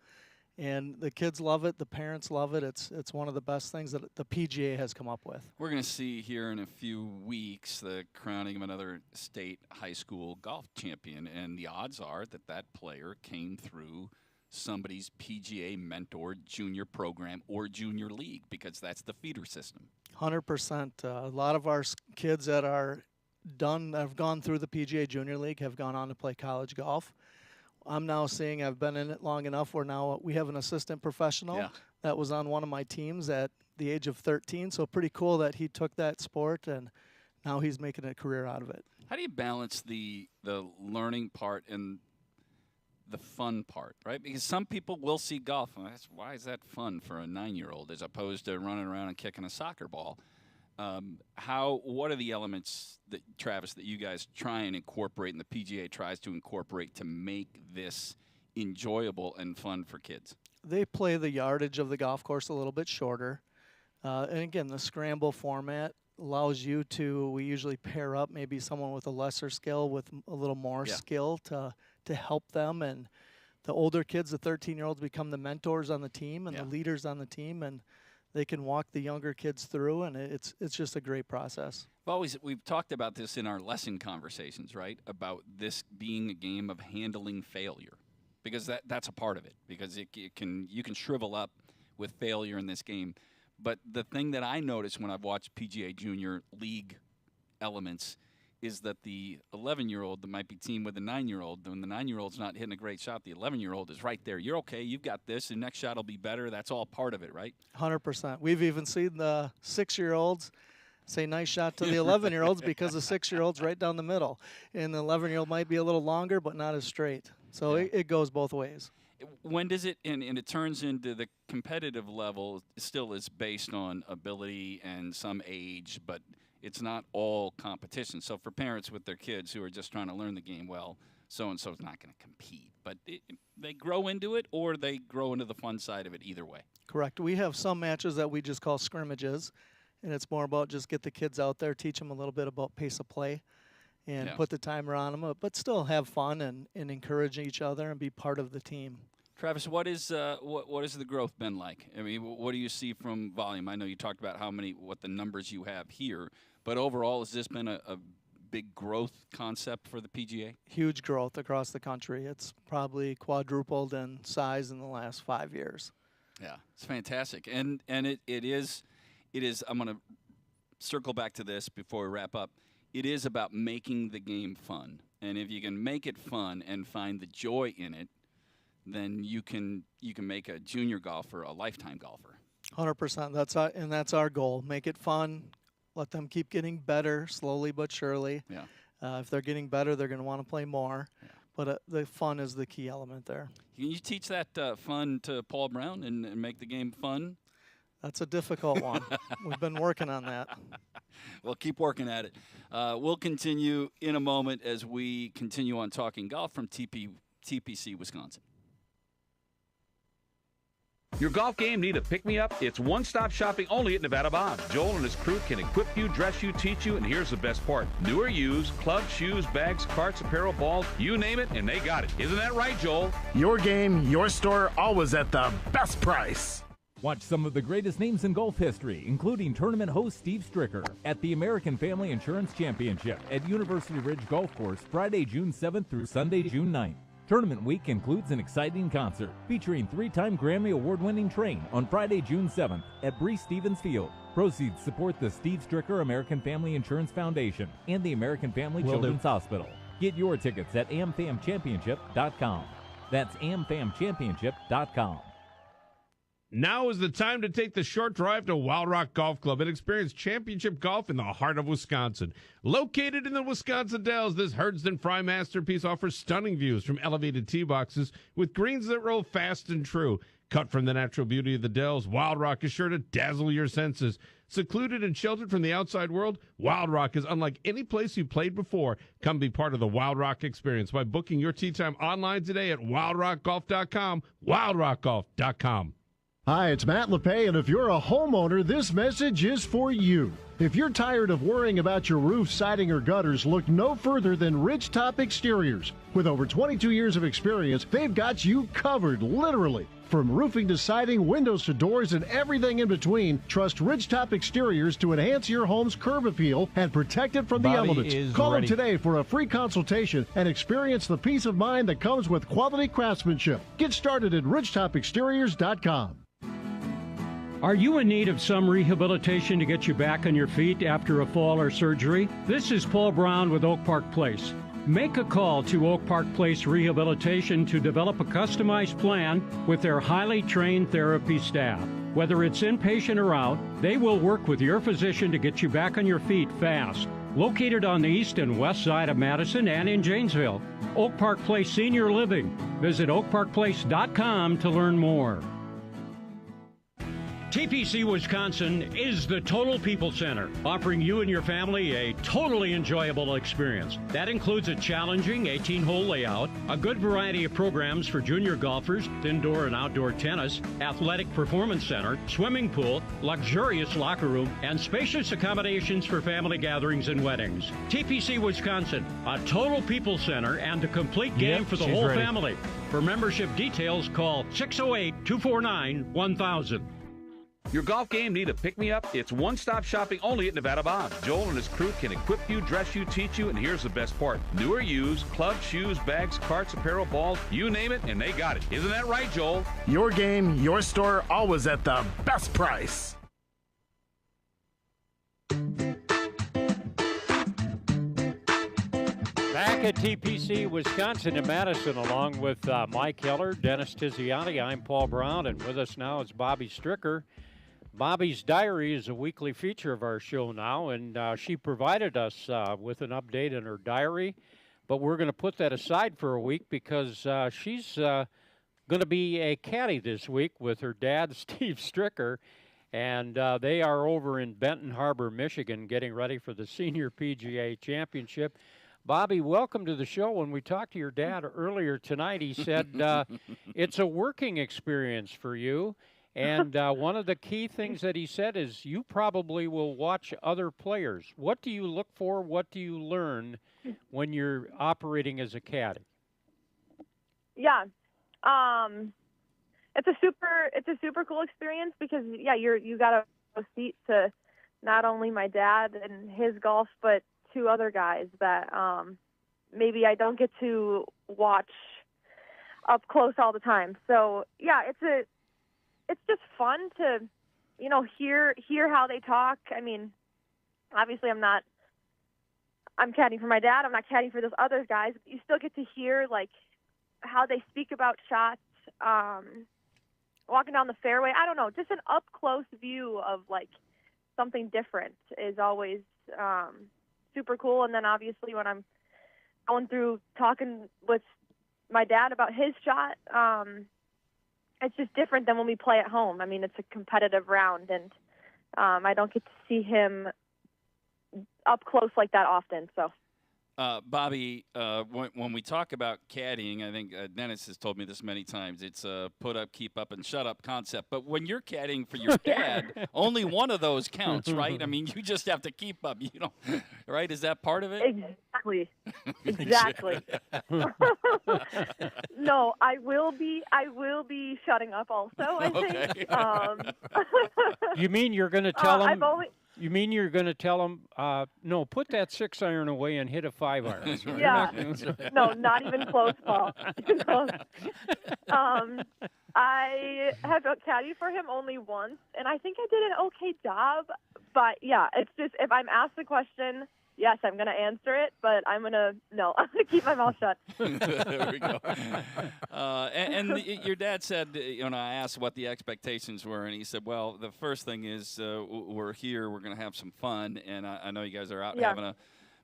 S20: And the kids love it. The parents love it. It's one of the best things that the PGA has come up with.
S5: We're going to see here in a few weeks the crowning of another state high school golf champion, and the odds are that player came through somebody's PGA mentored junior program or junior league, because that's the feeder system.
S20: 100%. A lot of our kids that have gone through the PGA Junior League have gone on to play college golf. I'm now seeing, I've been in it long enough where now we have an assistant professional that was on one of my teams at the age of 13. So pretty cool that he took that sport and now he's making a career out of it.
S5: How do you balance the learning part and the fun part, right? Because some people will see golf, and why is that fun for a 9-year-old as opposed to running around and kicking a soccer ball? What are the elements that, Travis, that you guys try and incorporate and the PGA tries to incorporate to make this enjoyable and fun for kids?
S20: They play the yardage of the golf course a little bit shorter. And again, the scramble format allows you we usually pair up maybe someone with a lesser skill with a little more skill to help them. And the older kids, the 13-year-olds, become the mentors on the team and the leaders on the team, and they can walk the younger kids through, and it's just a great process.
S5: We've talked about this in our lesson conversations, right? About this being a game of handling failure, because that's a part of it. Because you can shrivel up with failure in this game. But the thing that I notice when I've watched PGA Junior League elements is that the 11-year-old that might be teamed with the 9-year-old, when the 9-year-old's not hitting a great shot, the 11-year-old is right there. You're okay. You've got this. The next shot will be better. That's all part of it, right?
S20: 100%. We've even seen the 6-year-olds say nice shot to the 11-year-olds because the 6-year-old's right down the middle. And the 11-year-old might be a little longer, but not as straight. So it goes both ways.
S5: When does it, and it turns into the competitive level, still is based on ability and some age, but it's not all competition. So for parents with their kids who are just trying to learn the game well, so-and-so is not going to compete. But they grow into it, or they grow into the fun side of it either way.
S20: Correct. We have some matches that we just call scrimmages, and it's more about just get the kids out there, teach them a little bit about pace of play, and put the timer on them, but still have fun and encourage each other and be part of the team.
S5: Travis, what has the growth been like? I mean, what do you see from volume? I know you talked about what the numbers you have here, but overall, has this been a big growth concept for the PGA?
S20: Huge growth across the country. It's probably quadrupled in size in the last 5 years.
S5: Yeah, it's fantastic, and it is. I'm going to circle back to this before we wrap up. It is about making the game fun, and if you can make it fun and find the joy in it, then you can make a junior golfer a lifetime golfer.
S20: 100%. That's our goal. Make it fun. Let them keep getting better slowly but surely.
S5: Yeah.
S20: If they're getting better, they're going to want to play more. Yeah. But the fun is the key element there.
S5: Can you teach that fun to Paul Braun and make the game fun?
S20: That's a difficult one. We've been working on that.
S5: Well, keep working at it. We'll continue in a moment as we continue on Talking Golf from TPC, Wisconsin.
S1: Your golf game need a pick-me-up? It's one-stop shopping only at Nevada Bob. Joel and his crew can equip you, dress you, teach you, and here's the best part. New or used, clubs, shoes, bags, carts, apparel, balls, you name it, and they got it. Isn't that right, Joel?
S9: Your game, your store, always at the best price.
S10: Watch some of the greatest names in golf history, including tournament host Steve Stricker, at the American Family Insurance Championship at University Ridge Golf Course, Friday, June 7th through Sunday, June 9th. Tournament week includes an exciting concert featuring 3-time Grammy Award-winning Train on Friday, June 7th at Bree Stevens Field. Proceeds support the Steve Stricker American Family Insurance Foundation and the American Family Children's Hospital. Get your tickets at amfamchampionship.com. That's amfamchampionship.com.
S13: Now is the time to take the short drive to Wild Rock Golf Club and experience championship golf in the heart of Wisconsin. Located in the Wisconsin Dells, this Herdston Fry masterpiece offers stunning views from elevated tee boxes with greens that roll fast and true. Cut from the natural beauty of the Dells, Wild Rock is sure to dazzle your senses. Secluded and sheltered from the outside world, Wild Rock is unlike any place you've played before. Come be part of the Wild Rock experience by booking your tee time online today at wildrockgolf.com, wildrockgolf.com.
S21: Hi, it's Matt LePay, and if you're a homeowner, this message is for you. If you're tired of worrying about your roof, siding, or gutters, look no further than Ridgetop Exteriors. With over 22 years of experience, they've got you covered, literally. From roofing to siding, windows to doors, and everything in between, trust Ridgetop Exteriors to enhance your home's curb appeal and protect it from the elements. Call them today for a free consultation and experience the peace of mind that comes with quality craftsmanship. Get started at ridgetopexteriors.com.
S17: Are you in need of some rehabilitation to get you back on your feet after a fall or surgery? This is Paul Braun with Oak Park Place. Make a call to Oak Park Place Rehabilitation to develop a customized plan with their highly trained therapy staff. Whether it's inpatient or out, they will work with your physician to get you back on your feet fast. Located on the east and west side of Madison and in Janesville, Oak Park Place Senior Living. Visit oakparkplace.com to learn more. TPC Wisconsin is the Total People Center, offering you and your family a totally enjoyable experience. That includes a challenging 18-hole layout, a good variety of programs for junior golfers, indoor and outdoor tennis, athletic performance center, swimming pool, luxurious locker room, and spacious accommodations for family gatherings and weddings. TPC Wisconsin, a Total People Center and a complete game for the whole family. For membership details, call 608-249-1000.
S1: Your golf game need a pick-me-up? It's one-stop shopping only at Nevada Bob. Joel and his crew can equip you, dress you, teach you, and here's the best part. New or used, clubs, shoes, bags, carts, apparel, balls, you name it, and they got it. Isn't that right, Joel?
S9: Your game, your store, always at the best price.
S6: Back at TPC Wisconsin in Madison, along with Mike Heller, Dennis Tiziani, I'm Paul Braun, and with us now is Bobbi Stricker. Bobbi's Diary is a weekly feature of our show now, and she provided us with an update in her diary. But we're going to put that aside for a week because she's going to be a caddy this week with her dad, Steve Stricker, and they are over in Benton Harbor, Michigan, getting ready for the Senior PGA Championship. Bobbi, welcome to the show. When we talked to your dad earlier tonight, he said it's a working experience for you. And one of the key things that he said is you probably will watch other players. What do you look for? What do you learn when you're operating as a caddy?
S4: Yeah. It's a super cool experience because you got a seat to not only my dad and his golf, but two other guys that maybe I don't get to watch up close all the time. So yeah, it's just fun to, hear how they talk. I mean, obviously I'm caddying for my dad. I'm not caddying for those other guys. But you still get to hear like how they speak about shots, walking down the fairway. I don't know, just an up close view of like something different is always super cool. And then obviously when I'm going through talking with my dad about his shot, it's just different than when we play at home. I mean, it's a competitive round, and I don't get to see him up close like that often. So,
S5: Bobbi, when we talk about caddying, I think Dennis has told me this many times. It's a put up, keep up, and shut up concept. But when you're caddying for your dad, only one of those counts, right? I mean, you just have to keep up. Right? Is that part of it?
S4: Exactly. No, I will be shutting up also, I think.
S6: You mean you're going to tell him? You mean you're going to tell him, no, put that 6-iron away and hit a 5-iron? Right?
S4: Yeah. No, not even close, Paul. I have caddied for him only once, and I think I did an okay job. But, yeah, it's just if I'm asked the question, yes, I'm going to answer it, but I'm going to keep my mouth shut.
S5: There we go. And your dad said, I asked what the expectations were, and he said, well, the first thing is we're here, we're going to have some fun, and I know you guys are out having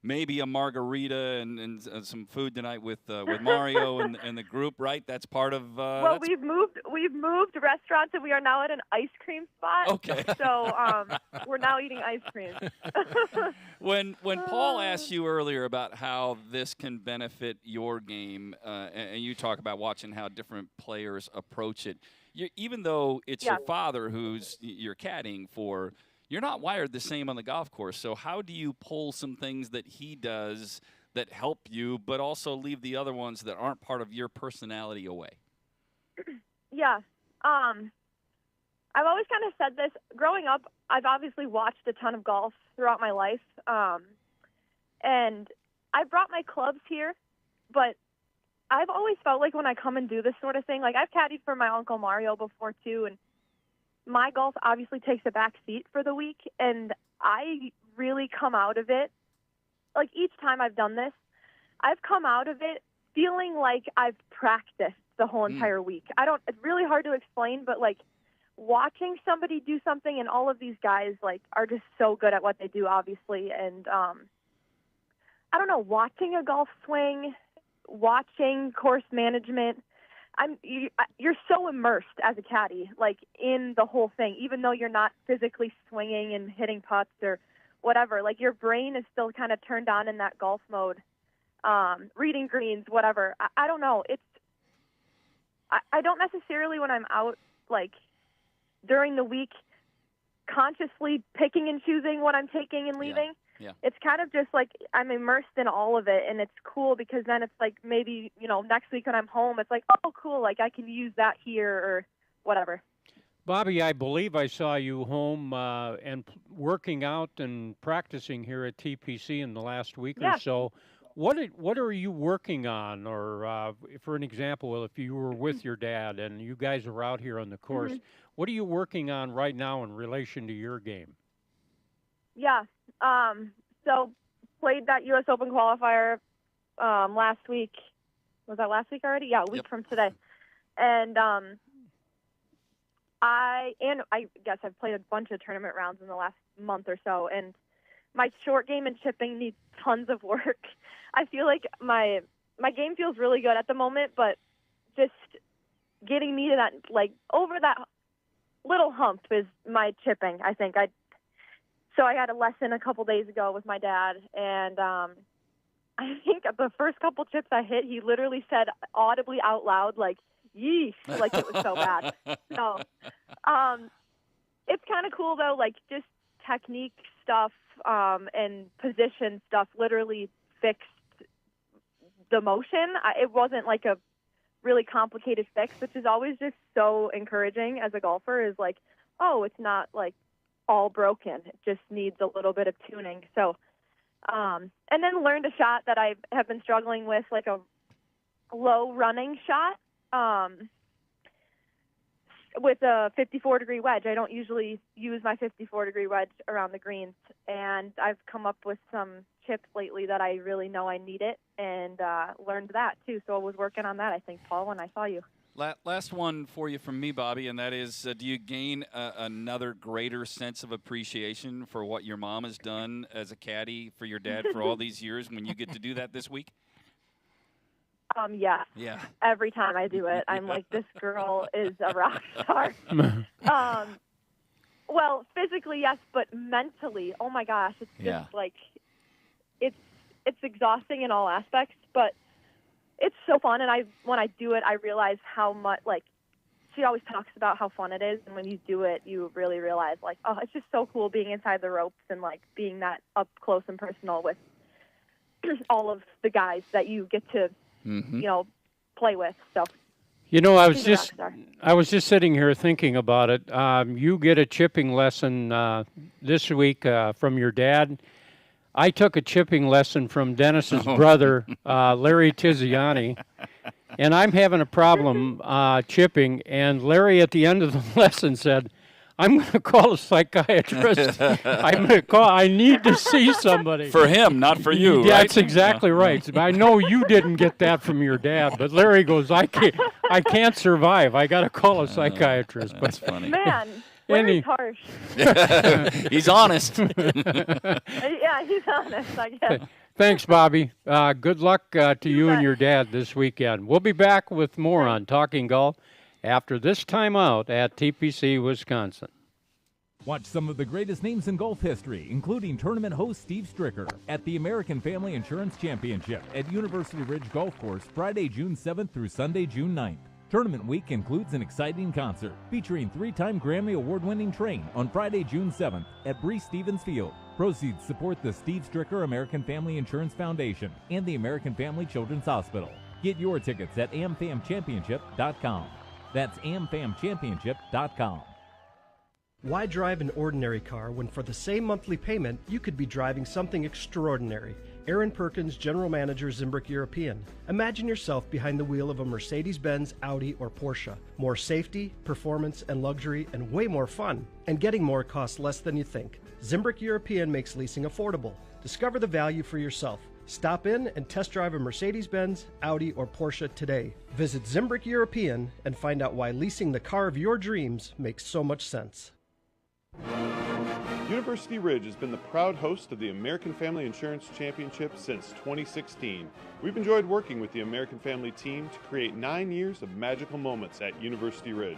S5: maybe a margarita and some food tonight with Mario and the group, right? That's part of.
S4: Well, we've moved restaurants, and we are now at an ice cream spot.
S5: Okay.
S4: So we're now eating ice cream.
S5: When Paul asked you earlier about how this can benefit your game, and you talk about watching how different players approach it, even though it's your father who's you're caddying for. You're not wired the same on the golf course, so how do you pull some things that he does that help you, but also leave the other ones that aren't part of your personality away?
S4: Yeah. I've always kind of said this. Growing up, I've obviously watched a ton of golf throughout my life, and I brought my clubs here, but I've always felt like when I come and do this sort of thing, like I've caddied for my Uncle Mario before too, and my golf obviously takes a back seat for the week, and I really come out of it, like each time I've done this, I've come out of it feeling like I've practiced the whole entire week. It's really hard to explain, but like watching somebody do something, and all of these guys like are just so good at what they do, obviously, and I don't know, watching a golf swing, watching course management, you're so immersed as a caddy, like in the whole thing, even though you're not physically swinging and hitting putts or whatever. Like your brain is still kind of turned on in that golf mode, reading greens, whatever. I don't know. I don't necessarily when I'm out like during the week consciously picking and choosing what I'm taking and leaving. Yeah. It's kind of just like I'm immersed in all of it, and it's cool because then it's like maybe, next week when I'm home, it's like, oh, cool, like I can use that here or whatever.
S6: Bobbi, I believe I saw you home and working out and practicing here at TPC in the last week or so. What are you working on? Or for an example, if you were with your dad and you guys are out here on the course, what are you working on right now in relation to your game?
S4: Yeah. So played that U.S. Open qualifier last week. Was that last week already? Yeah, a week from today. And I guess I've played a bunch of tournament rounds in the last month or so, and my short game and chipping needs tons of work. I feel like my game feels really good at the moment, but just getting me to that, like, over that little hump is my chipping, I think. So I had a lesson a couple days ago with my dad, and I think the first couple chips I hit, he literally said audibly out loud, like, yeesh, like it was so bad. So it's kind of cool, though, like, just technique stuff and position stuff literally fixed the motion. It wasn't like a really complicated fix, which is always just so encouraging as a golfer, is like, oh, it's not like all broken. It just needs a little bit of tuning. So, and then learned a shot that I have been struggling with, like a low running shot with a 54-degree wedge. I don't usually use my 54-degree wedge around the greens, and I've come up with some chips lately that I really know I need it, and learned that too. So I was working on that, I think, Paul, when I saw you.
S5: Last one for you from me, Bobbi, and that is, do you gain another greater sense of appreciation for what your mom has done as a caddy for your dad for all these years when you get to do that this week?
S4: Yeah.
S5: Yeah.
S4: Every time I do it, I'm like, this girl is a rock star. Well, physically, yes, but mentally, oh my gosh, it's just like, it's exhausting in all aspects, but it's so fun. And when I do it, I realize how much, like, she always talks about how fun it is. And when you do it, you really realize, like, oh, it's just so cool being inside the ropes and, like, being that up close and personal with all of the guys that you get to, you know, play with. So,
S6: you know, I was just sitting here thinking about it. You get a chipping lesson this week from your dad. I took a chipping lesson from Dennis's brother, Larry Tiziani, and I'm having a problem chipping. And Larry, at the end of the lesson, said, "I'm going to call a psychiatrist. I need to see somebody."
S5: For him, not for you, right?
S6: That's exactly right. I know you didn't get that from your dad, but Larry goes, I can't survive. I got to call a psychiatrist.
S5: That's funny.
S4: Man. Larry's harsh.
S5: He's honest.
S4: Yeah, he's honest, I guess.
S6: Thanks, Bobbi. Good luck to you and your dad this weekend. We'll be back with more on Talking Golf after this timeout at TPC, Wisconsin.
S10: Watch some of the greatest names in golf history, including tournament host Steve Stricker, at the American Family Insurance Championship at University Ridge Golf Course, Friday, June 7th through Sunday, June 9th. Tournament week includes an exciting concert featuring 3-time Grammy Award-winning Train on Friday, June 7th at Bree Stevens Field. Proceeds support the Steve Stricker American Family Insurance Foundation and the American Family Children's Hospital. Get your tickets at amfamchampionship.com. That's amfamchampionship.com.
S18: Why drive an ordinary car when for the same monthly payment you could be driving something extraordinary? Aaron Perkins, General Manager, Zimbrick European. Imagine yourself behind the wheel of a Mercedes-Benz, Audi, or Porsche. More safety, performance, and luxury, and way more fun. And getting more costs less than you think. Zimbrick European makes leasing affordable. Discover the value for yourself. Stop in and test drive a Mercedes-Benz, Audi, or Porsche today. Visit Zimbrick European and find out why leasing the car of your dreams makes so much sense.
S16: University Ridge has been the proud host of the American Family Insurance Championship since 2016. We've enjoyed working with the American Family team to create 9 years of magical moments at University Ridge.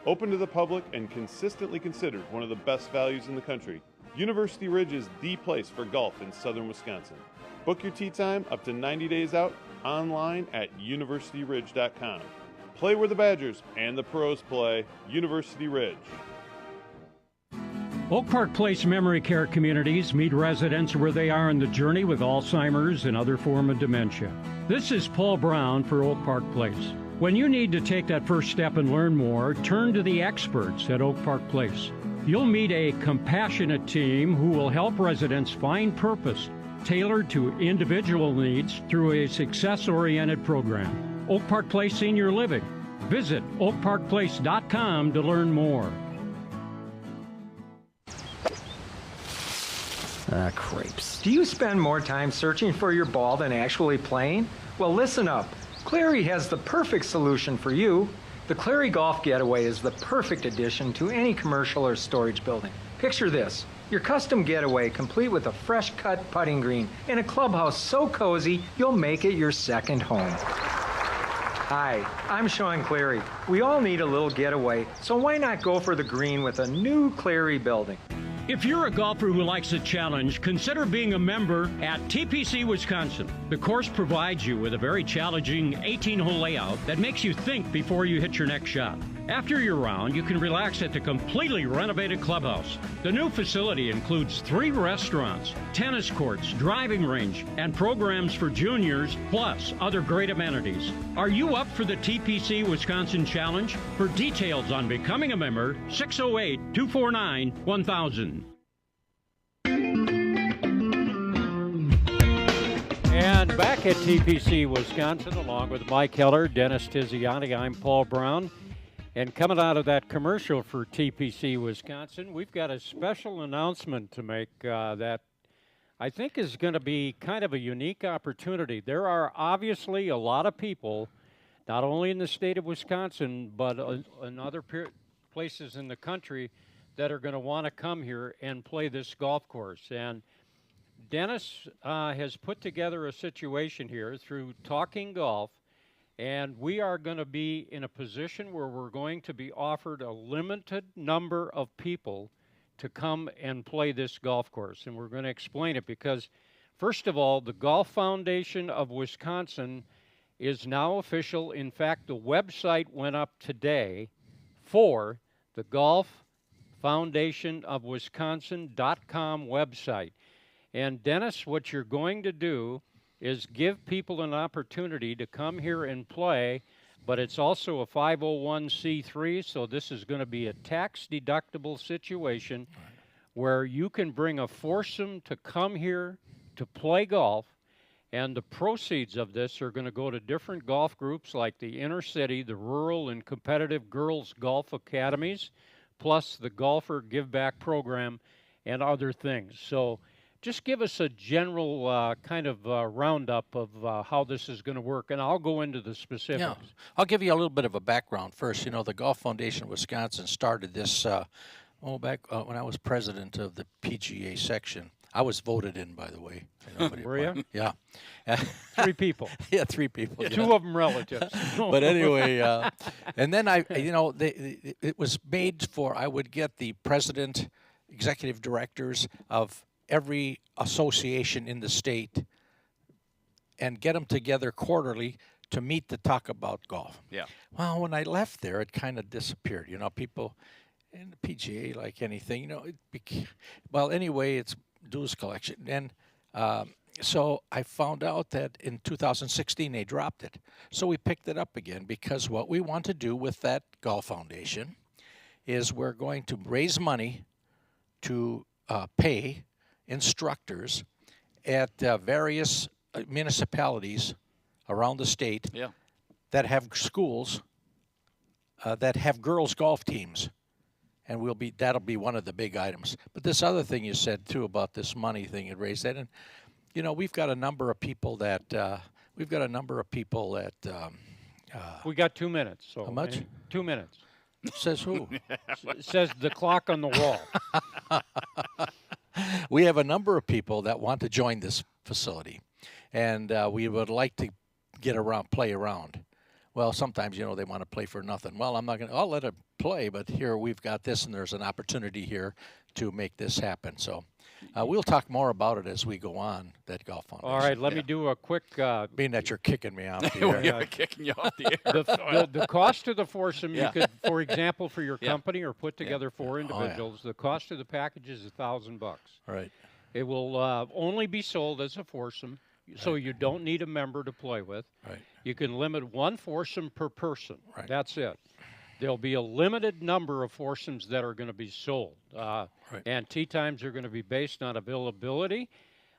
S16: Open to the public and consistently considered one of the best values in the country, University Ridge is the place for golf in southern Wisconsin. Book your tee time up to 90 days out online at universityridge.com. Play where the Badgers and the pros play, University Ridge.
S17: Oak Park Place Memory Care Communities meet residents where they are in the journey with Alzheimer's and other form of dementia. This is Paul Braun for Oak Park Place. When you need to take that first step and learn more, turn to the experts at Oak Park Place. You'll meet a compassionate team who will help residents find purpose tailored to individual needs through a success-oriented program. Oak Park Place Senior Living. Visit oakparkplace.com to learn more.
S11: Crepes. Do you spend more time searching for your ball than actually playing? Well, listen up. Cleary has the perfect solution for you. The Cleary Golf Getaway is the perfect addition to any commercial or storage building. Picture this. Your custom getaway complete with a fresh-cut putting green and a clubhouse so cozy you'll make it your second home. Hi, I'm Sean Cleary. We all need a little getaway, so why not go for the green with a new Cleary building?
S17: If you're a golfer who likes a challenge, consider being a member at TPC Wisconsin. The course provides you with a very challenging 18-hole layout that makes you think before you hit your next shot. After your round, you can relax at the completely renovated clubhouse. The new facility includes 3 restaurants, tennis courts, driving range, and programs for juniors, plus other great amenities. Are you up for the TPC Wisconsin Challenge? For details on becoming a member, 608-249-1000.
S6: And back at TPC Wisconsin, along with Mike Heller, Dennis Tiziani, I'm Paul Braun. And coming out of that commercial for TPC Wisconsin, we've got a special announcement to make that I think is going to be kind of a unique opportunity. There are obviously a lot of people, not only in the state of Wisconsin, but in other places in the country that are going to want to come here and play this golf course. And Dennis has put together a situation here through Talking Golf, and we are going to be in a position where we're going to be offered a limited number of people to come and play this golf course. And we're going to explain it because, first of all, the Golf Foundation of Wisconsin is now official. In fact, the website went up today for the Golf Foundation of Wisconsin.com website. And Dennis, what you're going to do is give people an opportunity to come here and play, but it's also a 501c3, so this is going to be a tax-deductible situation where you can bring a foursome to come here to play golf, and the proceeds of this are going to go to different golf groups like the inner city, the rural and competitive girls golf academies, plus the golfer give back program and other things. So just give us a general kind of roundup of how this is going to work, and I'll go into the specifics.
S7: Yeah. I'll give you a little bit of a background first. You know, the Golf Foundation of Wisconsin started this back when I was president of the PGA section. I was voted in, by the way.
S6: Were you?
S7: Yeah.
S6: 3 people.
S7: Yeah, 3 people. Yeah.
S6: 2 of them relatives.
S7: But anyway, and then it was made for, I would get the president, executive directors of every association in the state and get them together quarterly to meet to talk about golf.
S5: Yeah.
S7: Well, when I left there, it kind of disappeared. You know, people in the PGA, like anything, you know, anyway, it's dues collection. And so I found out that in 2016 they dropped it. So we picked it up again because what we want to do with that Golf Foundation is we're going to raise money to pay instructors at various municipalities around the state that have schools that have girls' golf teams, and that'll be one of the big items. But this other thing you said too about this money thing, it raised that, and you know we've got a number of people that we
S6: got 2 minutes. So
S7: how much?
S6: 2 minutes.
S7: Says who?
S6: Says the clock on the wall.
S7: We have a number of people that want to join this facility, and we would like to play around. Well, sometimes, you know, they want to play for nothing. Well, I'll let it play, but here we've got this, and there's an opportunity here to make this happen. So we'll talk more about it as we go on, that Golf Foundation.
S6: All right, let me do a quick...
S7: being that you're kicking me off the air.
S5: We're kicking you off the air.
S6: The cost of the foursome, you could, for example, for your company or put together 4 individuals, the cost of the package is $1,000.
S7: Right.
S6: It will only be sold as a foursome, so you don't need a member to play with.
S7: Right.
S6: You can limit 1 foursome per person.
S7: Right.
S6: That's it. There'll be a limited number of foursomes that are going to be sold. And tee times are going to be based on availability.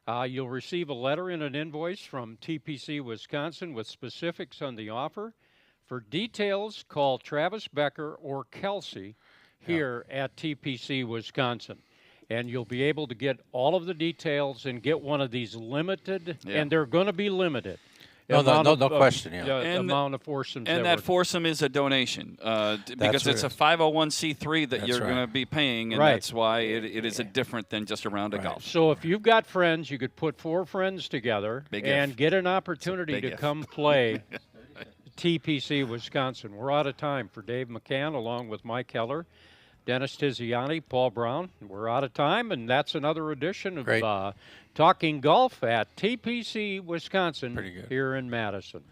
S6: You'll receive a letter and an invoice from TPC Wisconsin with specifics on the offer. For details, call Travis Becker or Kelsey here at TPC Wisconsin. And you'll be able to get all of the details and get one of these limited, and they're going to be limited.
S7: No question. Yeah.
S6: The amount of foursomes.
S5: And that foursome is a donation because it's a 501c3 that you're going to be paying, and that's why it is a different than just a round of golf.
S6: So if you've got friends, you could put 4 friends together and get an opportunity to come play TPC Wisconsin. We're out of time. For Dave McCann, along with Mike Heller, Dennis Tiziani, Paul Braun, we're out of time, and that's another edition of Talking Golf at TPC Wisconsin here in Madison.